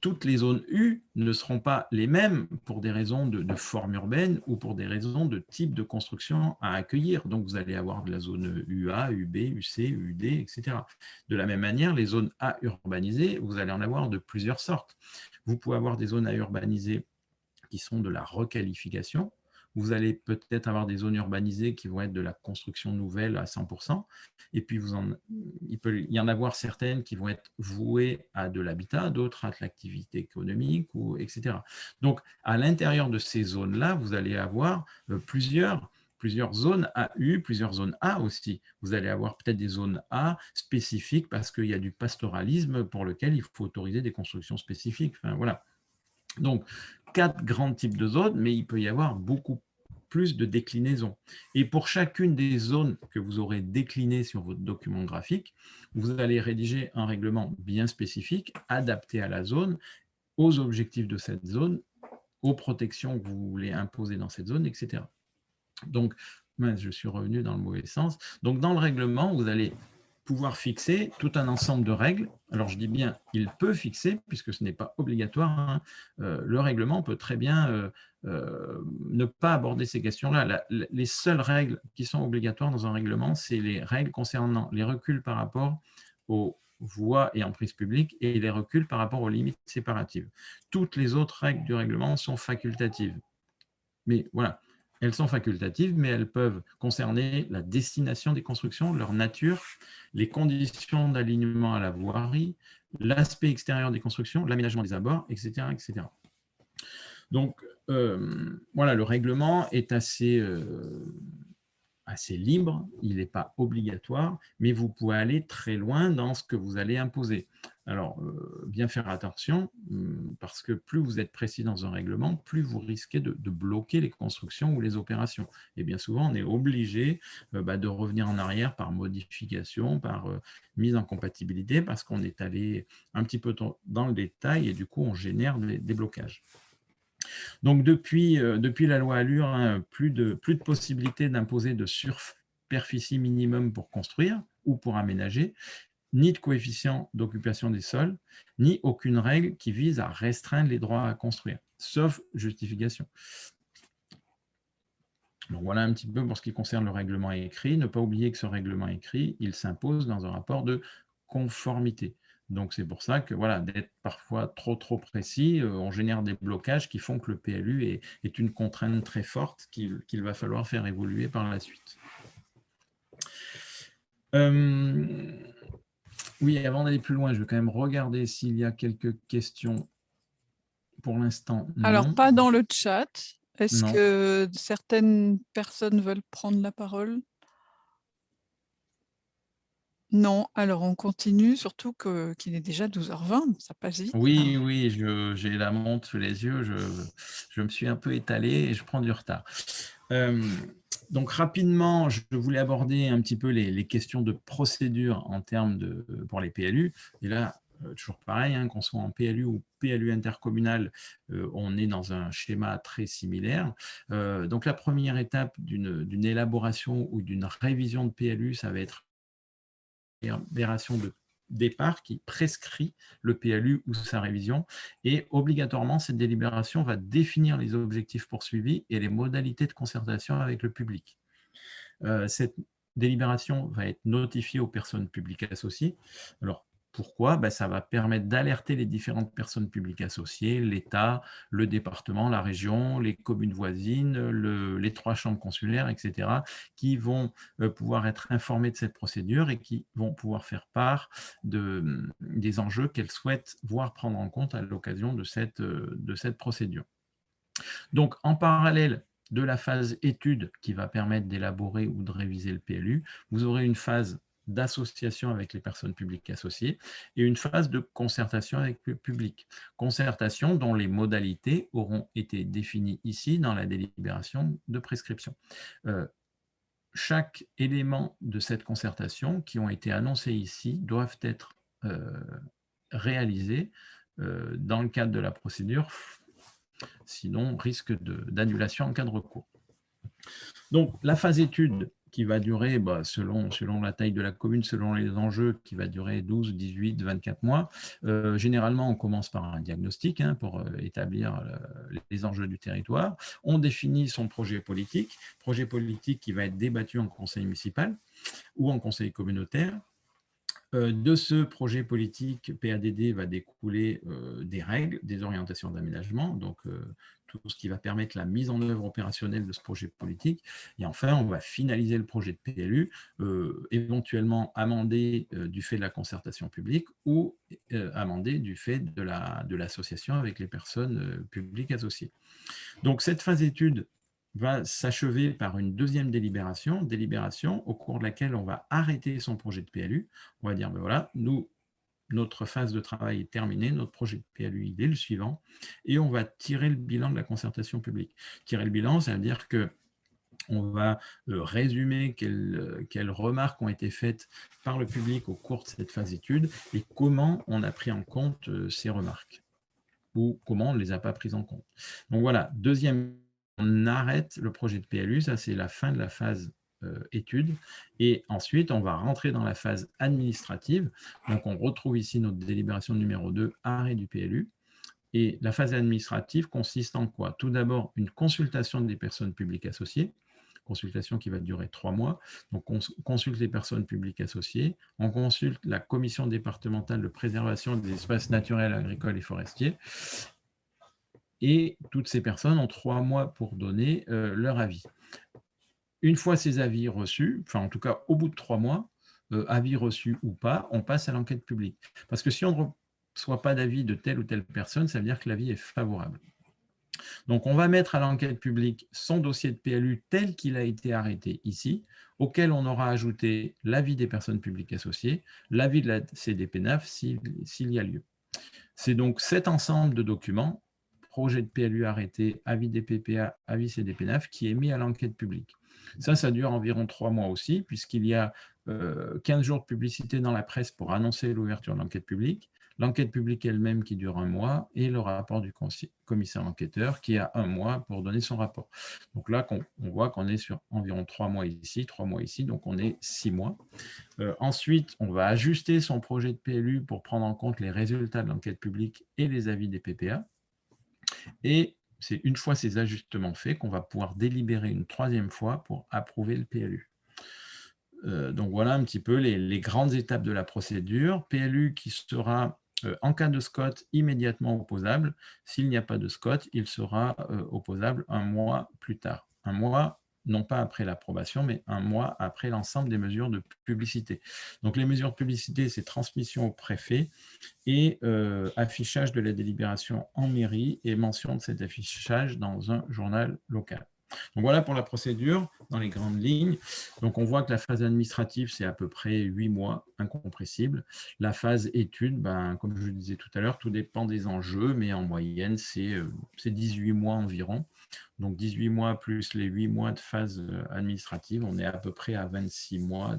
Toutes les zones U ne seront pas les mêmes pour des raisons de forme urbaine ou pour des raisons de type de construction à accueillir. Donc, vous allez avoir de la zone UA, UB, UC, UD, etc. De la même manière, les zones A urbanisées, vous allez en avoir de plusieurs sortes. Vous pouvez avoir des zones A urbanisées qui sont de la requalification. Vous allez peut-être avoir des zones urbanisées qui vont être de la construction nouvelle à 100%. Et puis, il peut y en avoir certaines qui vont être vouées à de l'habitat, d'autres à de l'activité économique, etc. Donc, à l'intérieur de ces zones-là, vous allez avoir plusieurs zones AU, plusieurs zones A aussi. Vous allez avoir peut-être des zones A spécifiques parce qu'il y a du pastoralisme pour lequel il faut autoriser des constructions spécifiques. Enfin, voilà. Donc, 4 grands types de zones, mais il peut y avoir beaucoup plus de déclinaisons. Et pour chacune des zones que vous aurez déclinées sur votre document graphique, vous allez rédiger un règlement bien spécifique, adapté à la zone, aux objectifs de cette zone, aux protections que vous voulez imposer dans cette zone, etc. Donc, je suis revenu dans le mauvais sens. Donc, dans le règlement, vous allez pouvoir fixer tout un ensemble de règles. Alors, je dis bien, il peut fixer, puisque ce n'est pas obligatoire. Hein. Le règlement peut très bien ne pas aborder ces questions-là. Les seules règles qui sont obligatoires dans un règlement, c'est les règles concernant les reculs par rapport aux voies et emprises publiques et les reculs par rapport aux limites séparatives. Toutes les autres règles du règlement sont facultatives. Mais voilà, elles sont facultatives, mais elles peuvent concerner la destination des constructions, leur nature, les conditions d'alignement à la voirie, l'aspect extérieur des constructions, l'aménagement des abords, etc. etc. Donc, voilà, le règlement est assez libre, il n'est pas obligatoire, mais vous pouvez aller très loin dans ce que vous allez imposer. Alors, bien faire attention, parce que plus vous êtes précis dans un règlement, plus vous risquez de bloquer les constructions ou les opérations. Et bien souvent, on est obligé de revenir en arrière par modification, par mise en compatibilité, parce qu'on est allé un petit peu dans le détail et du coup, on génère des blocages. Donc, depuis la loi Allure, hein, plus de possibilités d'imposer de superficie minimum pour construire ou pour aménager, ni de coefficient d'occupation des sols, ni aucune règle qui vise à restreindre les droits à construire, sauf justification. Donc, voilà un petit peu pour ce qui concerne le règlement écrit. Ne pas oublier que ce règlement écrit, il s'impose dans un rapport de conformité. Donc, c'est pour ça que voilà, d'être parfois trop précis, on génère des blocages qui font que le PLU est une contrainte très forte qu'il va falloir faire évoluer par la suite. Oui, avant d'aller plus loin, je vais quand même regarder s'il y a quelques questions. Pour l'instant, non. Alors, pas dans le chat. Est-ce que certaines personnes veulent prendre la parole ? Non, alors on continue, surtout qu'il est déjà 12h20, ça passe vite. Oui, oui, j'ai la montre sous les yeux, je me suis un peu étalé et je prends du retard. Donc rapidement, je voulais aborder un petit peu les questions de procédure en termes pour les PLU. Et là, toujours pareil, hein, qu'on soit en PLU ou PLU intercommunal, on est dans un schéma très similaire. Donc la première étape d'une élaboration ou d'une révision de PLU, ça va être une délibération de départ qui prescrit le PLU ou sa révision. Et obligatoirement, cette délibération va définir les objectifs poursuivis et les modalités de concertation avec le public. Cette délibération va être notifiée aux personnes publiques associées. Alors, pourquoi? Ça va permettre d'alerter les différentes personnes publiques associées, l'État, le département, la région, les communes voisines, les 3 chambres consulaires, etc., qui vont pouvoir être informées de cette procédure et qui vont pouvoir faire part des enjeux qu'elles souhaitent voir prendre en compte à l'occasion de cette procédure. Donc, en parallèle de la phase étude qui va permettre d'élaborer ou de réviser le PLU, vous aurez une phase d'association avec les personnes publiques associées et une phase de concertation avec le public. Concertation dont les modalités auront été définies ici dans la délibération de prescription. Chaque élément de cette concertation qui ont été annoncés ici doivent être réalisés dans le cadre de la procédure, sinon risque d'annulation en cas de recours. Donc la phase étude qui va durer, selon la taille de la commune, selon les enjeux, qui va durer 12, 18, 24 mois. Généralement, on commence par un diagnostic pour établir les enjeux du territoire. On définit son projet politique qui va être débattu en conseil municipal ou en conseil communautaire. De ce projet politique, PADD va découler des règles, des orientations d'aménagement, donc tout ce qui va permettre la mise en œuvre opérationnelle de ce projet politique. Et enfin, on va finaliser le projet de PLU, éventuellement amendé du fait de la concertation publique ou amendé du fait de l'association avec les personnes publiques associées. Donc cette phase d'étude va s'achever par une deuxième délibération au cours de laquelle on va arrêter son projet de PLU. On va dire, voilà, notre phase de travail est terminée, notre projet de PLU est le suivant, et on va tirer le bilan de la concertation publique. Tirer le bilan, ça veut dire que on va résumer quelles remarques ont été faites par le public au cours de cette phase d'étude et comment on a pris en compte ces remarques ou comment on ne les a pas prises en compte. Donc voilà, deuxième, on arrête le projet de PLU, ça c'est la fin de la phase étude, et ensuite on va rentrer dans la phase administrative. Donc on retrouve ici notre délibération numéro 2, arrêt du PLU, et la phase administrative consiste en quoi? Tout d'abord, une consultation des personnes publiques associées, consultation qui va durer 3 mois. Donc, on consulte les personnes publiques associées, on consulte la commission départementale de préservation des espaces naturels, agricoles et forestiers, et toutes ces personnes ont 3 mois pour donner leur avis. Une fois ces avis reçus, enfin en tout cas au bout de 3 mois, avis reçus ou pas, on passe à l'enquête publique. Parce que si on ne reçoit pas d'avis de telle ou telle personne, ça veut dire que l'avis est favorable. Donc, on va mettre à l'enquête publique son dossier de PLU tel qu'il a été arrêté ici, auquel on aura ajouté l'avis des personnes publiques associées, l'avis de la CDPNAF s'il y a lieu. C'est donc cet ensemble de documents, projet de PLU arrêté, avis des PPA, avis CDPNAF, qui est mis à l'enquête publique. Ça dure environ 3 mois aussi, puisqu'il y a 15 jours de publicité dans la presse pour annoncer l'ouverture de l'enquête publique, l'enquête publique elle-même qui dure 1 mois, et le rapport du commissaire enquêteur qui a 1 mois pour donner son rapport. Donc là, on voit qu'on est sur environ 3 mois ici, 3 mois ici, donc on est 6 mois. Ensuite, on va ajuster son projet de PLU pour prendre en compte les résultats de l'enquête publique et les avis des PPA. Et c'est une fois ces ajustements faits qu'on va pouvoir délibérer une 3e fois pour approuver le PLU. Donc voilà un petit peu les grandes étapes de la procédure. PLU qui sera, en cas de SCOT, immédiatement opposable. S'il n'y a pas de SCOT, il sera opposable 1 mois plus tard. 1 mois, non pas après l'approbation, mais 1 mois après l'ensemble des mesures de publicité. Donc les mesures de publicité, c'est transmission au préfet et affichage de la délibération en mairie et mention de cet affichage dans un journal local. Donc voilà pour la procédure dans les grandes lignes. Donc on voit que la phase administrative, c'est à peu près 8 mois, incompressible. La phase étude, ben, comme je le disais tout à l'heure, tout dépend des enjeux, mais en moyenne, c'est 18 mois environ. Donc 18 mois plus les 8 mois de phase administrative, on est à peu près à 26 mois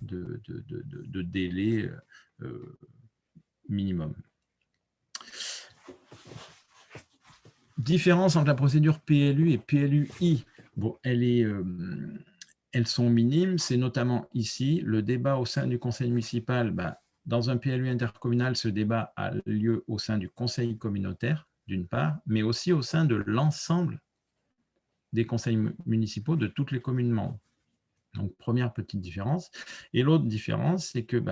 de délai minimum. Différence entre la procédure PLU et PLUI. Bon, elles sont minimes, c'est notamment ici le débat au sein du conseil municipal. Dans un PLU intercommunal, ce débat a lieu au sein du conseil communautaire, d'une part, mais aussi au sein de l'ensemble des conseils municipaux de toutes les communes membres. Donc, première petite différence. Et l'autre différence, c'est que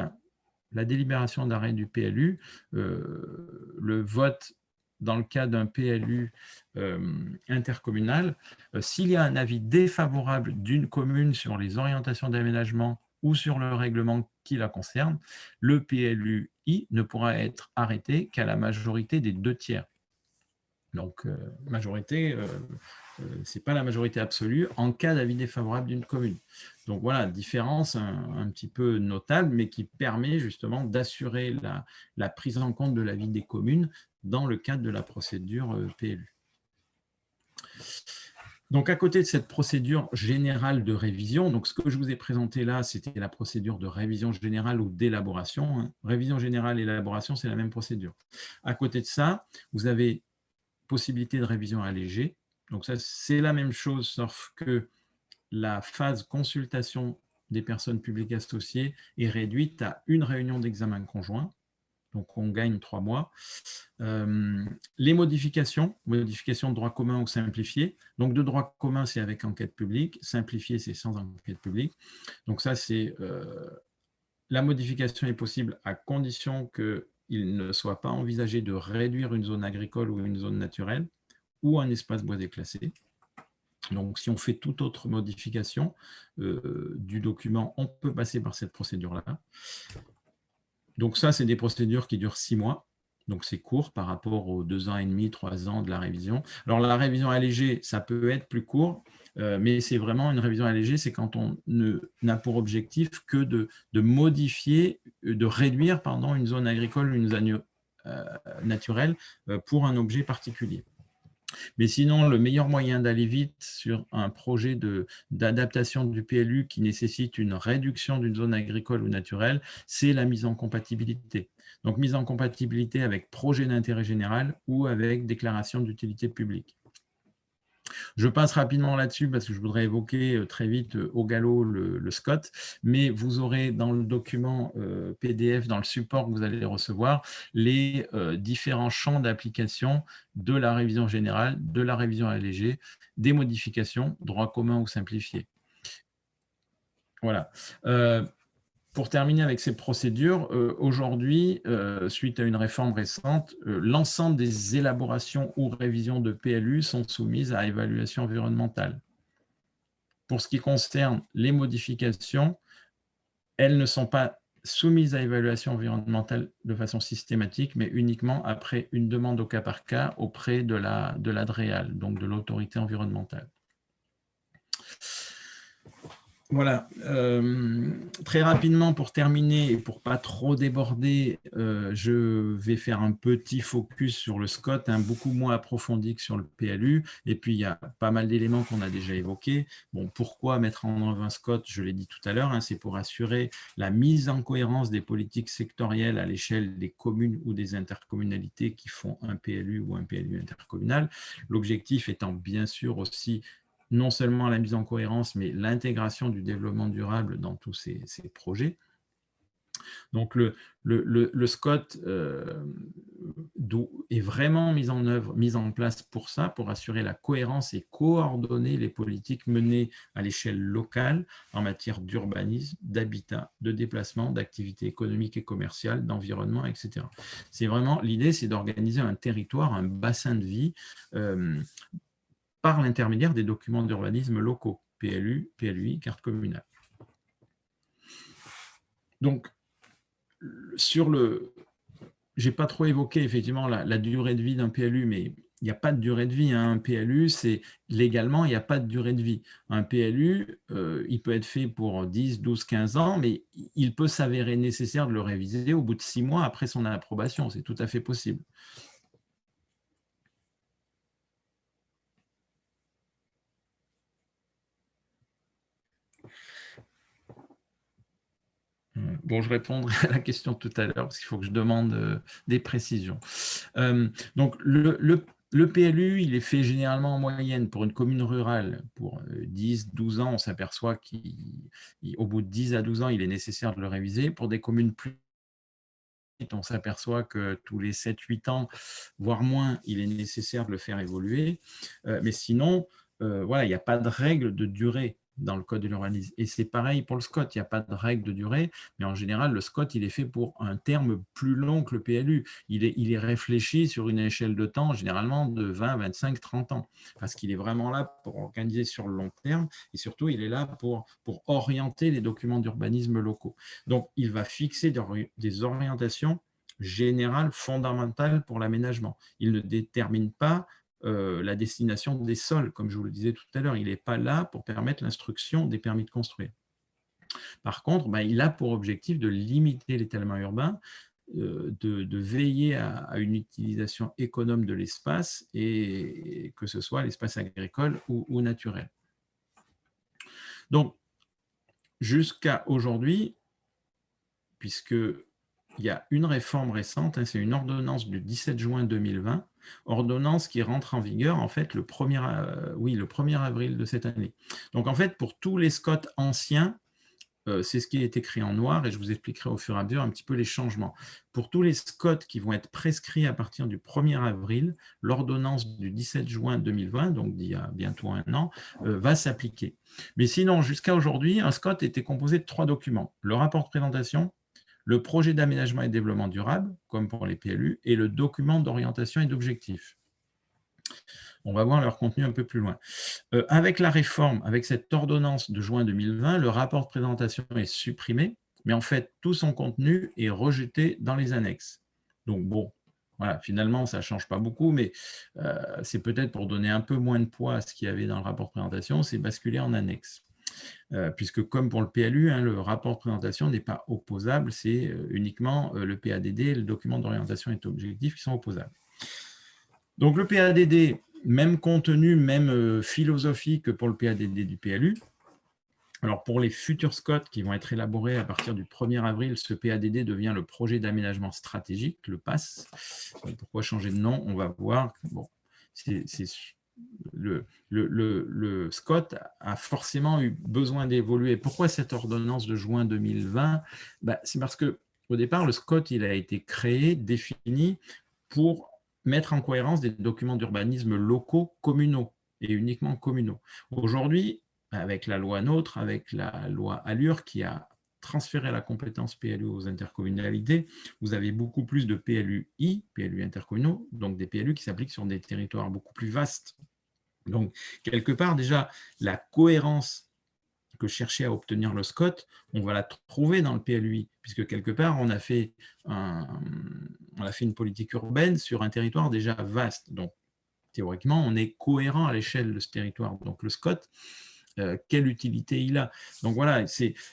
la délibération d'arrêt du PLU, le vote dans le cas d'un PLU intercommunal, s'il y a un avis défavorable d'une commune sur les orientations d'aménagement ou sur le règlement qui la concerne, le PLUI ne pourra être arrêté qu'à la majorité des 2/3. Donc, majorité, ce n'est pas la majorité absolue en cas d'avis défavorable d'une commune. Donc voilà, différence un petit peu notable, mais qui permet justement d'assurer la prise en compte de l'avis des communes dans le cadre de la procédure PLU. Donc, à côté de cette procédure générale de révision, donc ce que je vous ai présenté là, c'était la procédure de révision générale ou d'élaboration, hein. Révision générale et élaboration, c'est la même procédure. À côté de ça, vous avez possibilité de révision allégée. Donc ça, c'est la même chose, sauf que la phase consultation des personnes publiques associées est réduite à une réunion d'examen conjoint. Donc on gagne 3 mois. Les modifications de droit commun ou simplifié. Donc de droit commun, c'est avec enquête publique. Simplifié, c'est sans enquête publique. Donc ça, c'est la modification est possible à condition qu'il ne soit pas envisagé de réduire une zone agricole ou une zone naturelle ou un espace boisé classé. Donc, si on fait toute autre modification du document, on peut passer par cette procédure-là. Donc ça, c'est des procédures qui durent 6 mois. Donc, c'est court par rapport aux 2 ans et demi, 3 ans de la révision. Alors, la révision allégée, ça peut être plus court, mais c'est vraiment une révision allégée, c'est quand on n'a pour objectif que de modifier, de réduire une zone agricole ou une zone naturelle pour un objet particulier. Mais sinon, le meilleur moyen d'aller vite sur un projet d'adaptation du PLU qui nécessite une réduction d'une zone agricole ou naturelle, c'est la mise en compatibilité. Donc, mise en compatibilité avec projet d'intérêt général ou avec déclaration d'utilité publique. Je passe rapidement là-dessus parce que je voudrais évoquer très vite au galop le SCOT, mais vous aurez dans le document PDF, dans le support que vous allez recevoir, les différents champs d'application de la révision générale, de la révision allégée, des modifications, droit commun ou simplifié. Voilà. Pour terminer avec ces procédures, aujourd'hui, suite à une réforme récente, l'ensemble des élaborations ou révisions de PLU sont soumises à évaluation environnementale. Pour ce qui concerne les modifications, elles ne sont pas soumises à évaluation environnementale de façon systématique, mais uniquement après une demande au cas par cas auprès de la DREAL, donc de l'autorité environnementale. Voilà, très rapidement pour terminer et pour pas trop déborder, je vais faire un petit focus sur le SCOT, beaucoup moins approfondi que sur le PLU, et puis il y a pas mal d'éléments qu'on a déjà évoqués. Bon, pourquoi mettre en œuvre un SCOT? Je l'ai dit tout à l'heure, c'est pour assurer la mise en cohérence des politiques sectorielles à l'échelle des communes ou des intercommunalités qui font un PLU ou un PLU intercommunal. L'objectif étant bien sûr aussi non seulement la mise en cohérence, mais l'intégration du développement durable dans tous ces projets. Donc, le SCOT est vraiment mis en place pour ça, pour assurer la cohérence et coordonner les politiques menées à l'échelle locale en matière d'urbanisme, d'habitat, de déplacement, d'activités économiques et commerciales, d'environnement, etc. C'est vraiment, l'idée, c'est d'organiser un territoire, un bassin de vie par l'intermédiaire des documents d'urbanisme locaux, PLU, PLUI, carte communale. Donc, je n'ai pas trop évoqué effectivement la durée de vie d'un PLU, mais il n'y a pas de durée de vie. Hein. Un PLU, légalement, il n'y a pas de durée de vie. Un PLU, il peut être fait pour 10, 12, 15 ans, mais il peut s'avérer nécessaire de le réviser au bout de 6 mois après son approbation. C'est tout à fait possible. Bon, je répondrai à la question tout à l'heure parce qu'il faut que je demande des précisions. Donc, le PLU, il est fait généralement en moyenne pour une commune rurale. Pour 10, 12 ans, on s'aperçoit qu'au bout de 10 à 12 ans, il est nécessaire de le réviser. Pour des communes plus petites, on s'aperçoit que tous les 7, 8 ans, voire moins, il est nécessaire de le faire évoluer. Mais sinon, voilà, il n'y a pas de règle de durée dans le code de l'urbanisme. Et c'est pareil pour le SCOT, il n'y a pas de règle de durée, mais en général, le SCOT, il est fait pour un terme plus long que le PLU. Il est réfléchi sur une échelle de temps, généralement de 20, 25, 30 ans, parce qu'il est vraiment là pour organiser sur le long terme, et surtout, il est là pour orienter les documents d'urbanisme locaux. Donc, il va fixer des orientations générales, fondamentales pour l'aménagement. Il ne détermine pas la destination des sols, comme je vous le disais tout à l'heure. Il n'est pas là pour permettre l'instruction des permis de construire. Par contre, il a pour objectif de limiter l'étalement urbain, de veiller à une utilisation économe de l'espace, et que ce soit l'espace agricole ou naturel. Donc, jusqu'à aujourd'hui, puisqu'il y a une réforme récente, c'est une ordonnance du 17 juin 2020, ordonnance qui rentre en vigueur en fait le 1er avril de cette année. Donc en fait, pour tous les SCOT anciens, c'est ce qui est écrit en noir, et je vous expliquerai au fur et à mesure un petit peu les changements. Pour tous les SCOT qui vont être prescrits à partir du 1er avril, l'ordonnance du 17 juin 2020, donc d'il y a bientôt un an, va s'appliquer. Mais sinon, jusqu'à aujourd'hui, un SCOT était composé de 3 documents. Le rapport de présentation, le projet d'aménagement et de développement durable, comme pour les PLU, et le document d'orientation et d'objectifs. On va voir leur contenu un peu plus loin. Avec la réforme, avec cette ordonnance de juin 2020, le rapport de présentation est supprimé, mais en fait, tout son contenu est rejeté dans les annexes. Donc bon, voilà, finalement, ça ne change pas beaucoup, mais c'est peut-être pour donner un peu moins de poids à ce qu'il y avait dans le rapport de présentation, c'est basculé en annexe. Puisque comme pour le PLU, le rapport de présentation n'est pas opposable, c'est uniquement le PADD, le document d'orientation et d'objectifs qui sont opposables. Donc le PADD, même contenu, même philosophie que pour le PADD du PLU. Alors pour les futurs SCOT qui vont être élaborés à partir du 1er avril, ce PADD devient le projet d'aménagement stratégique, le PAS. Pourquoi changer de nom? On va voir. Bon, le SCOT a forcément eu besoin d'évoluer. Pourquoi cette ordonnance de juin 2020? C'est parce qu'au départ, le SCOT il a été créé, défini pour mettre en cohérence des documents d'urbanisme locaux communaux et uniquement communaux. Aujourd'hui, avec la loi NOTRe, avec la loi ALUR qui a transféré la compétence PLU aux intercommunalités, vous avez beaucoup plus de PLUI, PLU intercommunaux, donc des PLU qui s'appliquent sur des territoires beaucoup plus vastes. Donc, quelque part, déjà, la cohérence que cherchait à obtenir le SCOT, on va la trouver dans le PLUI, puisque quelque part, on a fait une politique urbaine sur un territoire déjà vaste. Donc, théoriquement, on est cohérent à l'échelle de ce territoire. Donc, le SCOT, quelle utilité il a? Donc voilà,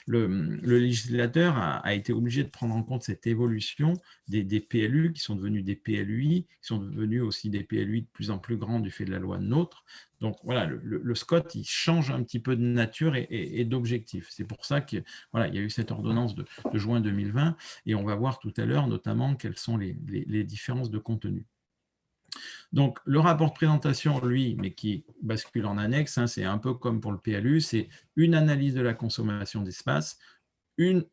le législateur a été obligé de prendre en compte cette évolution des PLU qui sont devenus des PLUI, qui sont devenus aussi des PLUI de plus en plus grands du fait de la loi NOTRe. Donc voilà, le SCOT, il change un petit peu de nature et d'objectif. C'est pour ça qu'il y a eu cette ordonnance de juin 2020, et on va voir tout à l'heure notamment quelles sont les différences de contenu. Donc, le rapport de présentation, lui, mais qui bascule en annexe, c'est un peu comme pour le PLU, c'est une analyse de la consommation d'espace, une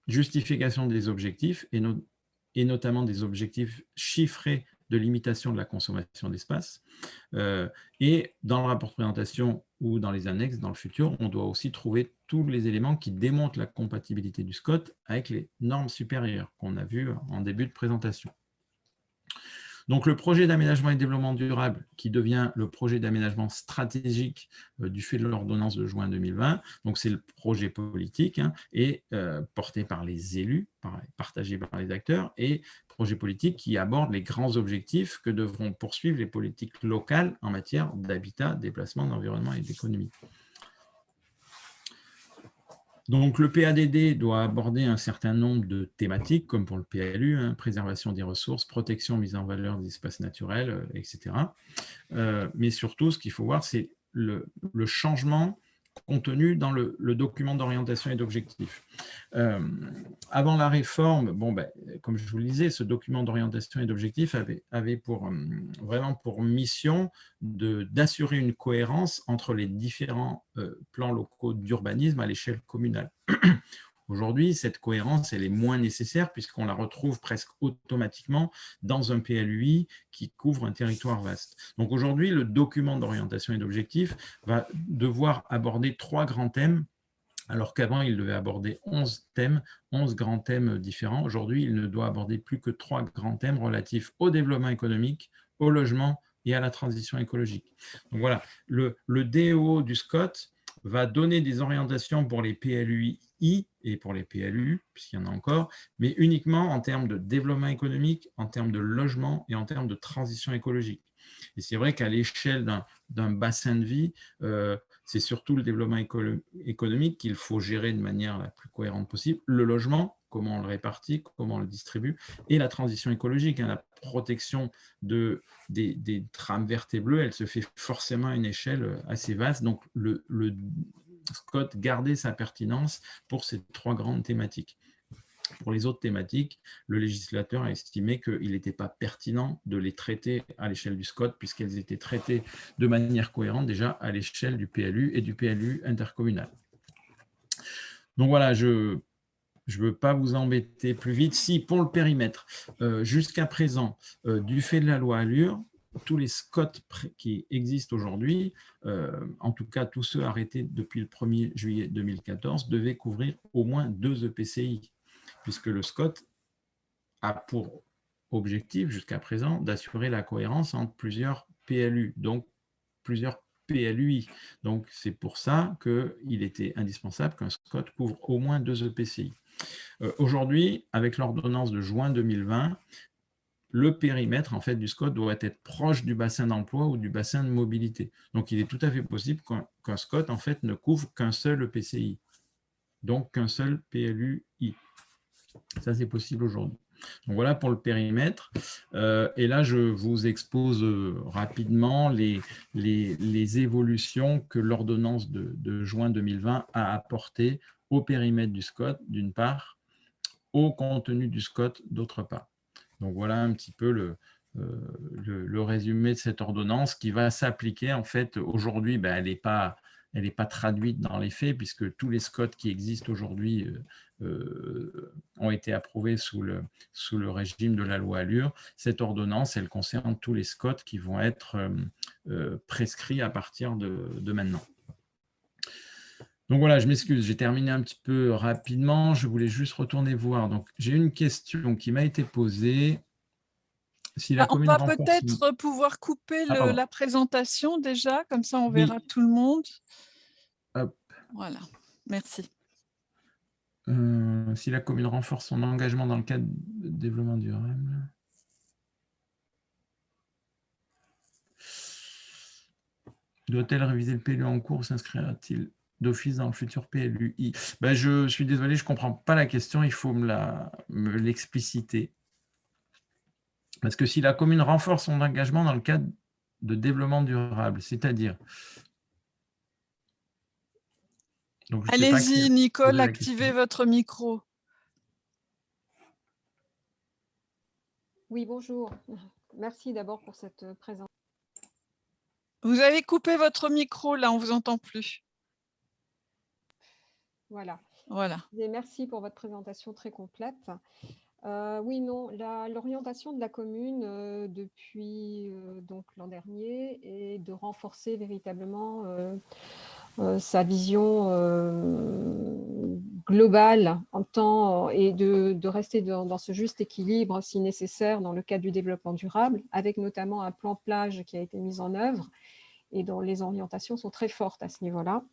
justification des objectifs, et notamment des objectifs chiffrés de limitation de la consommation d'espace. Et dans le rapport de présentation ou dans les annexes, dans le futur, on doit aussi trouver tous les éléments qui démontrent la compatibilité du SCOT avec les normes supérieures qu'on a vues en début de présentation. Donc, le projet d'aménagement et développement durable, qui devient le projet d'aménagement stratégique du fait de l'ordonnance de juin 2020, donc c'est le projet politique, hein, et porté par les élus, partagé par les acteurs, et projet politique qui aborde les grands objectifs que devront poursuivre les politiques locales en matière d'habitat, déplacement, d'environnement et d'économie. Donc, le PADD doit aborder un certain nombre de thématiques, comme pour le PLU, hein, préservation des ressources, protection, mise en valeur des espaces naturels, etc. Mais surtout, ce qu'il faut voir, c'est le changement contenu dans le document d'orientation et d'objectifs. Avant la réforme, comme je vous le disais, ce document d'orientation et d'objectifs avait vraiment pour mission d'assurer une cohérence entre les différents plans locaux d'urbanisme à l'échelle communale. Aujourd'hui, cette cohérence, elle est moins nécessaire puisqu'on la retrouve presque automatiquement dans un PLUI qui couvre un territoire vaste. Donc aujourd'hui, le document d'orientation et d'objectifs va devoir aborder 3 grands thèmes, alors qu'avant, il devait aborder 11 thèmes, 11 grands thèmes différents. Aujourd'hui, il ne doit aborder plus que 3 grands thèmes relatifs au développement économique, au logement et à la transition écologique. Donc voilà, le DEO du SCOT va donner des orientations pour les PLUI et pour les PLU, puisqu'il y en a encore, mais uniquement en termes de développement économique, en termes de logement et en termes de transition écologique. Et c'est vrai qu'à l'échelle d'un bassin de vie, c'est surtout le développement économique qu'il faut gérer de manière la plus cohérente possible. Le logement, comment on le répartit, comment on le distribue, et la transition écologique, hein, la protection des trames vertes et bleues, elle se fait forcément à une échelle assez vaste. Donc, le SCOT gardait sa pertinence pour ces 3 grandes thématiques. Pour les autres thématiques, le législateur a estimé qu'il n'était pas pertinent de les traiter à l'échelle du SCOT puisqu'elles étaient traitées de manière cohérente déjà à l'échelle du PLU et du PLU intercommunal. Donc voilà, je ne veux pas vous embêter plus vite. Si, pour le périmètre, jusqu'à présent, du fait de la loi ALUR, tous les SCOT qui existent aujourd'hui, en tout cas tous ceux arrêtés depuis le 1er juillet 2014, devaient couvrir au moins 2 EPCI, puisque le SCOT a pour objectif jusqu'à présent d'assurer la cohérence entre plusieurs PLU, donc plusieurs PLUI. Donc c'est pour ça qu'il était indispensable qu'un SCOT couvre au moins 2 EPCI. Aujourd'hui, avec l'ordonnance de juin 2020, le périmètre en fait, du SCOT doit être proche du bassin d'emploi ou du bassin de mobilité. Donc il est tout à fait possible qu'un SCOT en fait, ne couvre qu'un seul EPCI, donc qu'un seul PLUI. Ça, c'est possible aujourd'hui. Donc voilà pour le périmètre. Et là, je vous expose rapidement les évolutions que l'ordonnance de juin 2020 a apportées au périmètre du SCOT, d'une part, au contenu du SCOT, d'autre part. Donc voilà un petit peu le résumé de cette ordonnance qui va s'appliquer. En fait, aujourd'hui, elle n'est pas traduite dans les faits puisque tous les SCOT qui existent aujourd'hui ont été approuvés sous le régime de la loi ALUR. Cette ordonnance, elle concerne tous les SCOT qui vont être prescrits à partir de maintenant. Donc voilà, je m'excuse, j'ai terminé un petit peu rapidement. Je voulais juste retourner voir. Donc j'ai une question qui m'a été posée. Si la On commune va renforce... peut-être pouvoir couper la présentation déjà, comme ça on verra tout le monde. Hop. Voilà, merci. Si la commune renforce son engagement dans le cadre de développement durable... Doit-elle réviser le PLU en cours ou s'inscrira-t-il d'office dans le futur PLUI? Je suis désolé, je ne comprends pas la question, il faut me l'expliciter. Parce que si la commune renforce son engagement dans le cadre de développement durable, c'est-à-dire... Allez-y, Nicole, activez votre micro. Oui, bonjour. Merci d'abord pour cette présentation. Vous avez coupé votre micro, là, on ne vous entend plus. Voilà. Et merci pour votre présentation très complète. Oui, non, l'orientation de la commune depuis donc l'an dernier est de renforcer véritablement sa vision globale temps et de rester dans ce juste équilibre si nécessaire dans le cadre du développement durable, avec notamment un plan plage qui a été mis en œuvre et dont les orientations sont très fortes à ce niveau-là.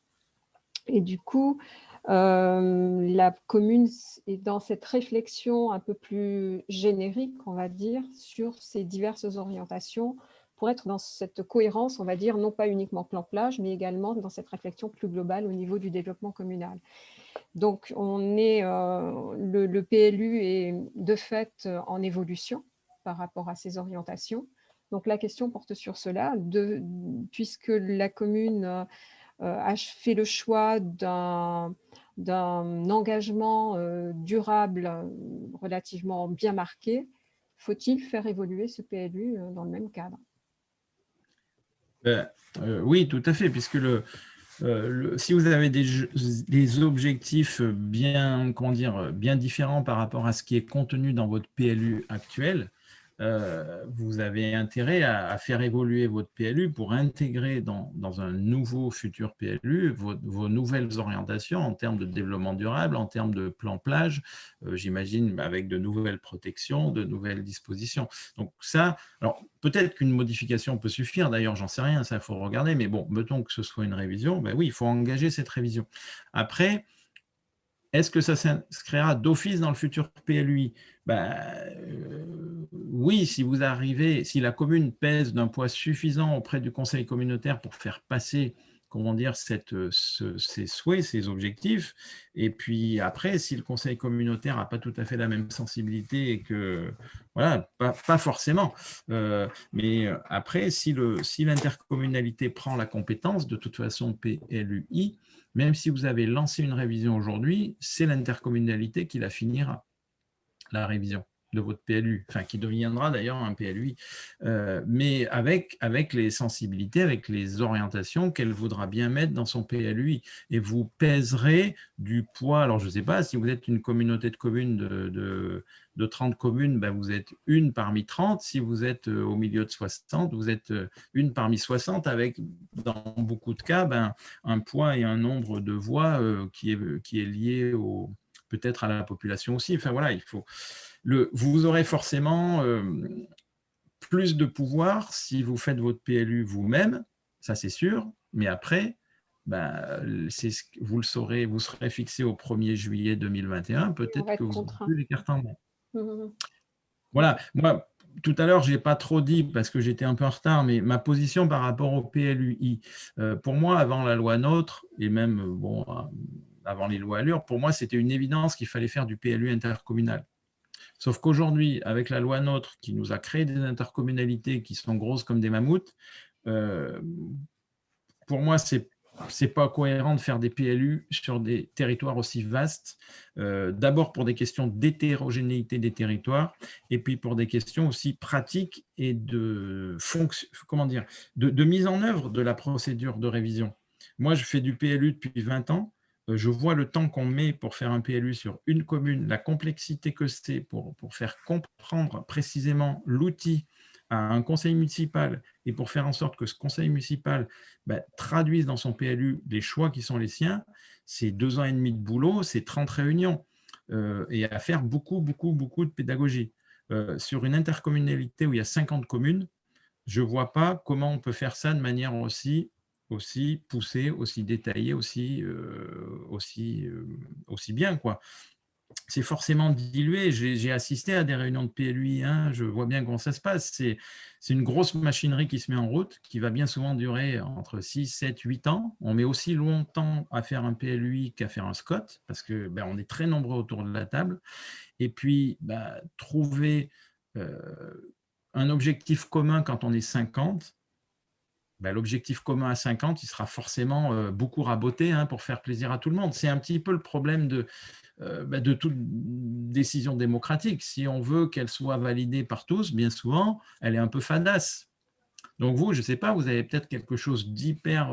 Et du coup, la commune est dans cette réflexion un peu plus générique, on va dire, sur ces diverses orientations pour être dans cette cohérence, on va dire, non pas uniquement plan plage, mais également dans cette réflexion plus globale au niveau du développement communal. Donc, le PLU est de fait en évolution par rapport à ces orientations. Donc, la question porte sur cela, puisque la commune a fait le choix d'un engagement durable relativement bien marqué. Faut-il faire évoluer ce PLU dans le même cadre? Oui, tout à fait, puisque si vous avez des objectifs bien, comment dire, bien différents par rapport à ce qui est contenu dans votre PLU actuel, vous avez intérêt à faire évoluer votre PLU pour intégrer dans un nouveau futur PLU vos nouvelles orientations en termes de développement durable, en termes de plan plage, j'imagine avec de nouvelles protections, de nouvelles dispositions. Donc ça, alors peut-être qu'une modification peut suffire, d'ailleurs j'en sais rien, ça il faut regarder, mais bon, mettons que ce soit une révision, ben oui, il faut engager cette révision. Après, est-ce que ça s'inscrira d'office dans le futur PLUI? Oui, si la commune pèse d'un poids suffisant auprès du conseil communautaire pour faire passer, comment dire, ses souhaits, ses objectifs, et puis après, si le conseil communautaire n'a pas tout à fait la même sensibilité et que, voilà, pas forcément, mais après, si l'intercommunalité prend la compétence, de toute façon, PLUI, même si vous avez lancé une révision aujourd'hui, c'est l'intercommunalité qui la finira, la révision de votre PLU, enfin qui deviendra d'ailleurs un PLUI, mais avec les sensibilités, avec les orientations qu'elle voudra bien mettre dans son PLUI. Et vous pèserez du poids, alors je ne sais pas, si vous êtes une communauté de communes de 30 communes, ben vous êtes une parmi 30. Si vous êtes au milieu de 60, vous êtes une parmi 60 avec, dans beaucoup de cas, un poids et un nombre de voix qui est lié peut-être à la population aussi. Enfin voilà, vous aurez forcément plus de pouvoir si vous faites votre PLU vous-même, ça c'est sûr, mais après, vous le saurez, vous serez fixé au 1er juillet 2021, peut-être que vous n'aurez plus les cartes en main. Voilà, moi, tout à l'heure, je n'ai pas trop dit parce que j'étais un peu en retard, mais ma position par rapport au PLUI, pour moi, avant la loi NOTRe, et même avant les lois Allure, pour moi, c'était une évidence qu'il fallait faire du PLU intercommunal. Sauf qu'aujourd'hui, avec la loi NOTRe qui nous a créé des intercommunalités qui sont grosses comme des mammouths, pour moi, c'est pas cohérent de faire des PLU sur des territoires aussi vastes, d'abord pour des questions d'hétérogénéité des territoires, et puis pour des questions aussi pratiques et de mise en œuvre de la procédure de révision. Moi, je fais du PLU depuis 20 ans. Je vois le temps qu'on met pour faire un PLU sur une commune, la complexité que c'est pour faire comprendre précisément l'outil à un conseil municipal et pour faire en sorte que ce conseil municipal traduise dans son PLU les choix qui sont les siens. C'est 2 ans et demi de boulot, c'est 30 réunions et à faire beaucoup de pédagogie. Sur une intercommunalité où il y a 50 communes, je ne vois pas comment on peut faire ça de manière aussi poussée, aussi détaillée, aussi bien, quoi. C'est forcément dilué. J'ai assisté à des réunions de PLUI, je vois bien comment ça se passe. C'est une grosse machinerie qui se met en route, qui va bien souvent durer entre 6, 7, 8 ans. On met aussi longtemps à faire un PLUI qu'à faire un SCOT, parce qu'on est très nombreux autour de la table. Et puis, trouver un objectif commun quand on est 50, l'objectif commun à 50, il sera forcément beaucoup raboté pour faire plaisir à tout le monde. C'est un petit peu le problème de toute décision démocratique. Si on veut qu'elle soit validée par tous, bien souvent, elle est un peu fadasse. Donc vous, je ne sais pas, vous avez peut-être quelque chose d'hyper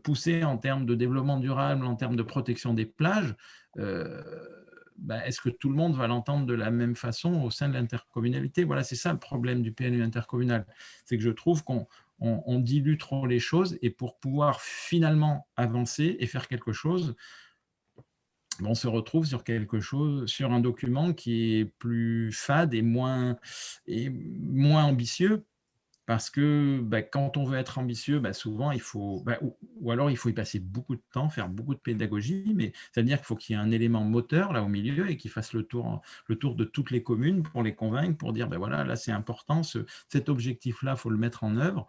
poussé en termes de développement durable, en termes de protection des plages. Est-ce que tout le monde va l'entendre de la même façon au sein de l'intercommunalité? Voilà, c'est ça le problème du PLU intercommunal. C'est que je trouve qu'on dilue trop les choses et pour pouvoir finalement avancer et faire quelque chose, on se retrouve sur quelque chose, sur un document qui est plus fade et moins ambitieux. Parce que quand on veut être ambitieux, souvent il faut, ou alors il faut y passer beaucoup de temps, faire beaucoup de pédagogie, mais c'est-à-dire qu'il faut qu'il y ait un élément moteur là au milieu et qu'il fasse le tour de toutes les communes pour les convaincre, pour dire voilà, là c'est important, cet objectif-là, il faut le mettre en œuvre.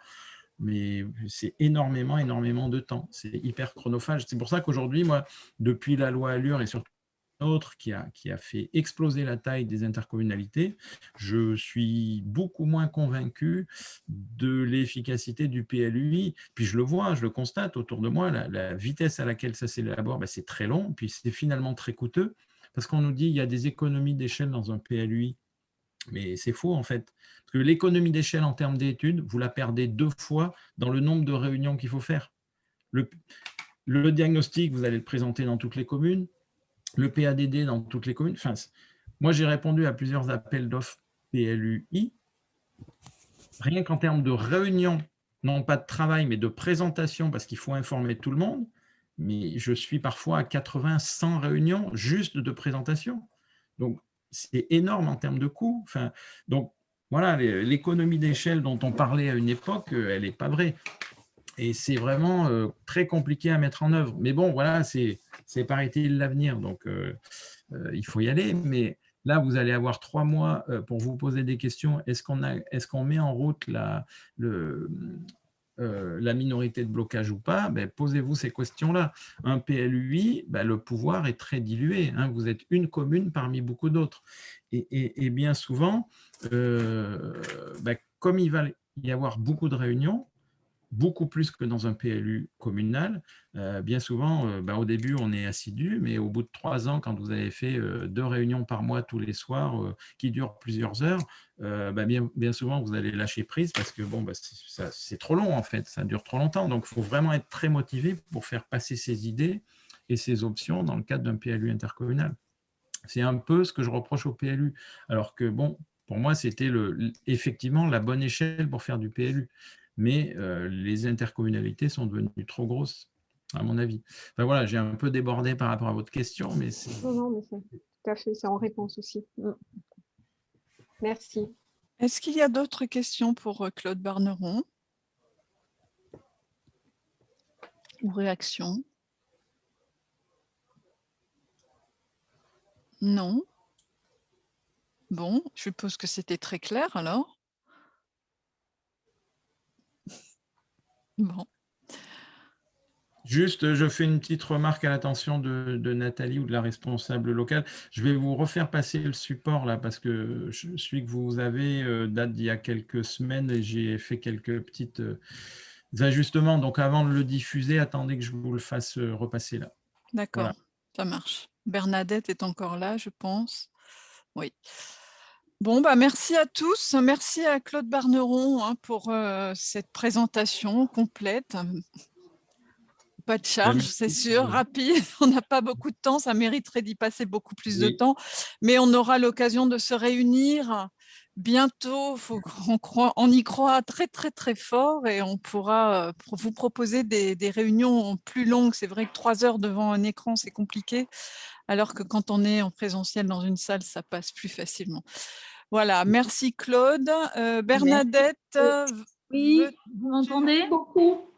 Mais c'est énormément de temps, c'est hyper chronophage. C'est pour ça qu'aujourd'hui, moi, depuis la loi Allure et surtout autre qui a fait exploser la taille des intercommunalités, je suis beaucoup moins convaincu de l'efficacité du PLUI. Puis je le vois, je le constate autour de moi, la vitesse à laquelle ça s'élabore, c'est très long, puis c'est finalement très coûteux, parce qu'on nous dit qu'il y a des économies d'échelle dans un PLUI. Mais c'est faux en fait. Parce que l'économie d'échelle en termes d'études, vous la perdez 2 fois dans le nombre de réunions qu'il faut faire. Le diagnostic, vous allez le présenter dans toutes les communes. Le PADD dans toutes les communes. Enfin, moi, j'ai répondu à plusieurs appels d'offres PLUI. Rien qu'en termes de réunion, non pas de travail, mais de présentation, parce qu'il faut informer tout le monde. Mais je suis parfois à 80, 100 réunions juste de présentation. Donc, c'est énorme en termes de coûts. Enfin, donc, voilà, l'économie d'échelle dont on parlait à une époque, elle n'est pas vraie. Et c'est vraiment très compliqué à mettre en œuvre. Mais bon, voilà, c'est paraît-il l'avenir, donc il faut y aller. Mais là, vous allez avoir 3 mois pour vous poser des questions. Est-ce qu'on met en route la minorité de blocage ou pas? Posez-vous ces questions-là. Un PLUI, le pouvoir est très dilué. Hein. Vous êtes une commune parmi beaucoup d'autres. Et bien souvent, comme il va y avoir beaucoup de réunions, beaucoup plus que dans un PLU communal. Bien souvent, au début, on est assidu, mais au bout de 3 ans, quand vous avez fait 2 réunions par mois tous les soirs qui durent plusieurs heures, bien souvent, vous allez lâcher prise parce que c'est trop long, en fait, ça dure trop longtemps. Donc, il faut vraiment être très motivé pour faire passer ses idées et ses options dans le cadre d'un PLU intercommunal. C'est un peu ce que je reproche au PLU, alors que, pour moi, c'était effectivement la bonne échelle pour faire du PLU. Mais les intercommunalités sont devenues trop grosses, à mon avis. Enfin, voilà, j'ai un peu débordé par rapport à votre question, mais c'est… Non, mais c'est tout à fait, c'est en réponse aussi. Merci. Est-ce qu'il y a d'autres questions pour Claude Barneron? Ou réactions? Non? Bon, je suppose que c'était très clair alors. Bon. Juste, je fais une petite remarque à l'attention de Nathalie ou de la responsable locale. Je vais vous refaire passer le support là parce que celui que vous avez date d'il y a quelques semaines et j'ai fait quelques petites ajustements. Donc, avant de le diffuser, attendez que je vous le fasse repasser là. D'accord, Voilà. Ça marche. Bernadette est encore là, je pense. Oui. Bon, merci à tous. Merci à Claude Barneron pour cette présentation complète. Pas de charge, c'est sûr, rapide. On n'a pas beaucoup de temps, ça mériterait d'y passer beaucoup plus de temps, mais on aura l'occasion de se réunir bientôt. On y croit très, très, très fort et on pourra vous proposer des réunions plus longues. C'est vrai que 3 heures devant un écran, c'est compliqué, alors que quand on est en présentiel dans une salle, ça passe plus facilement. Voilà, merci Claude. Bernadette. Oui, vous m'entendez?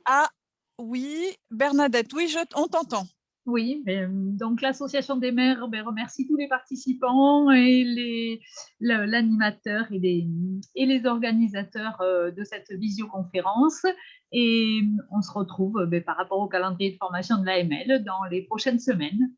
Ah, oui, Bernadette, oui, on t'entend. Oui, donc l'association des maires remercie tous les participants et l'animateur et les organisateurs de cette visioconférence. Et on se retrouve par rapport au calendrier de formation de l'AML dans les prochaines semaines.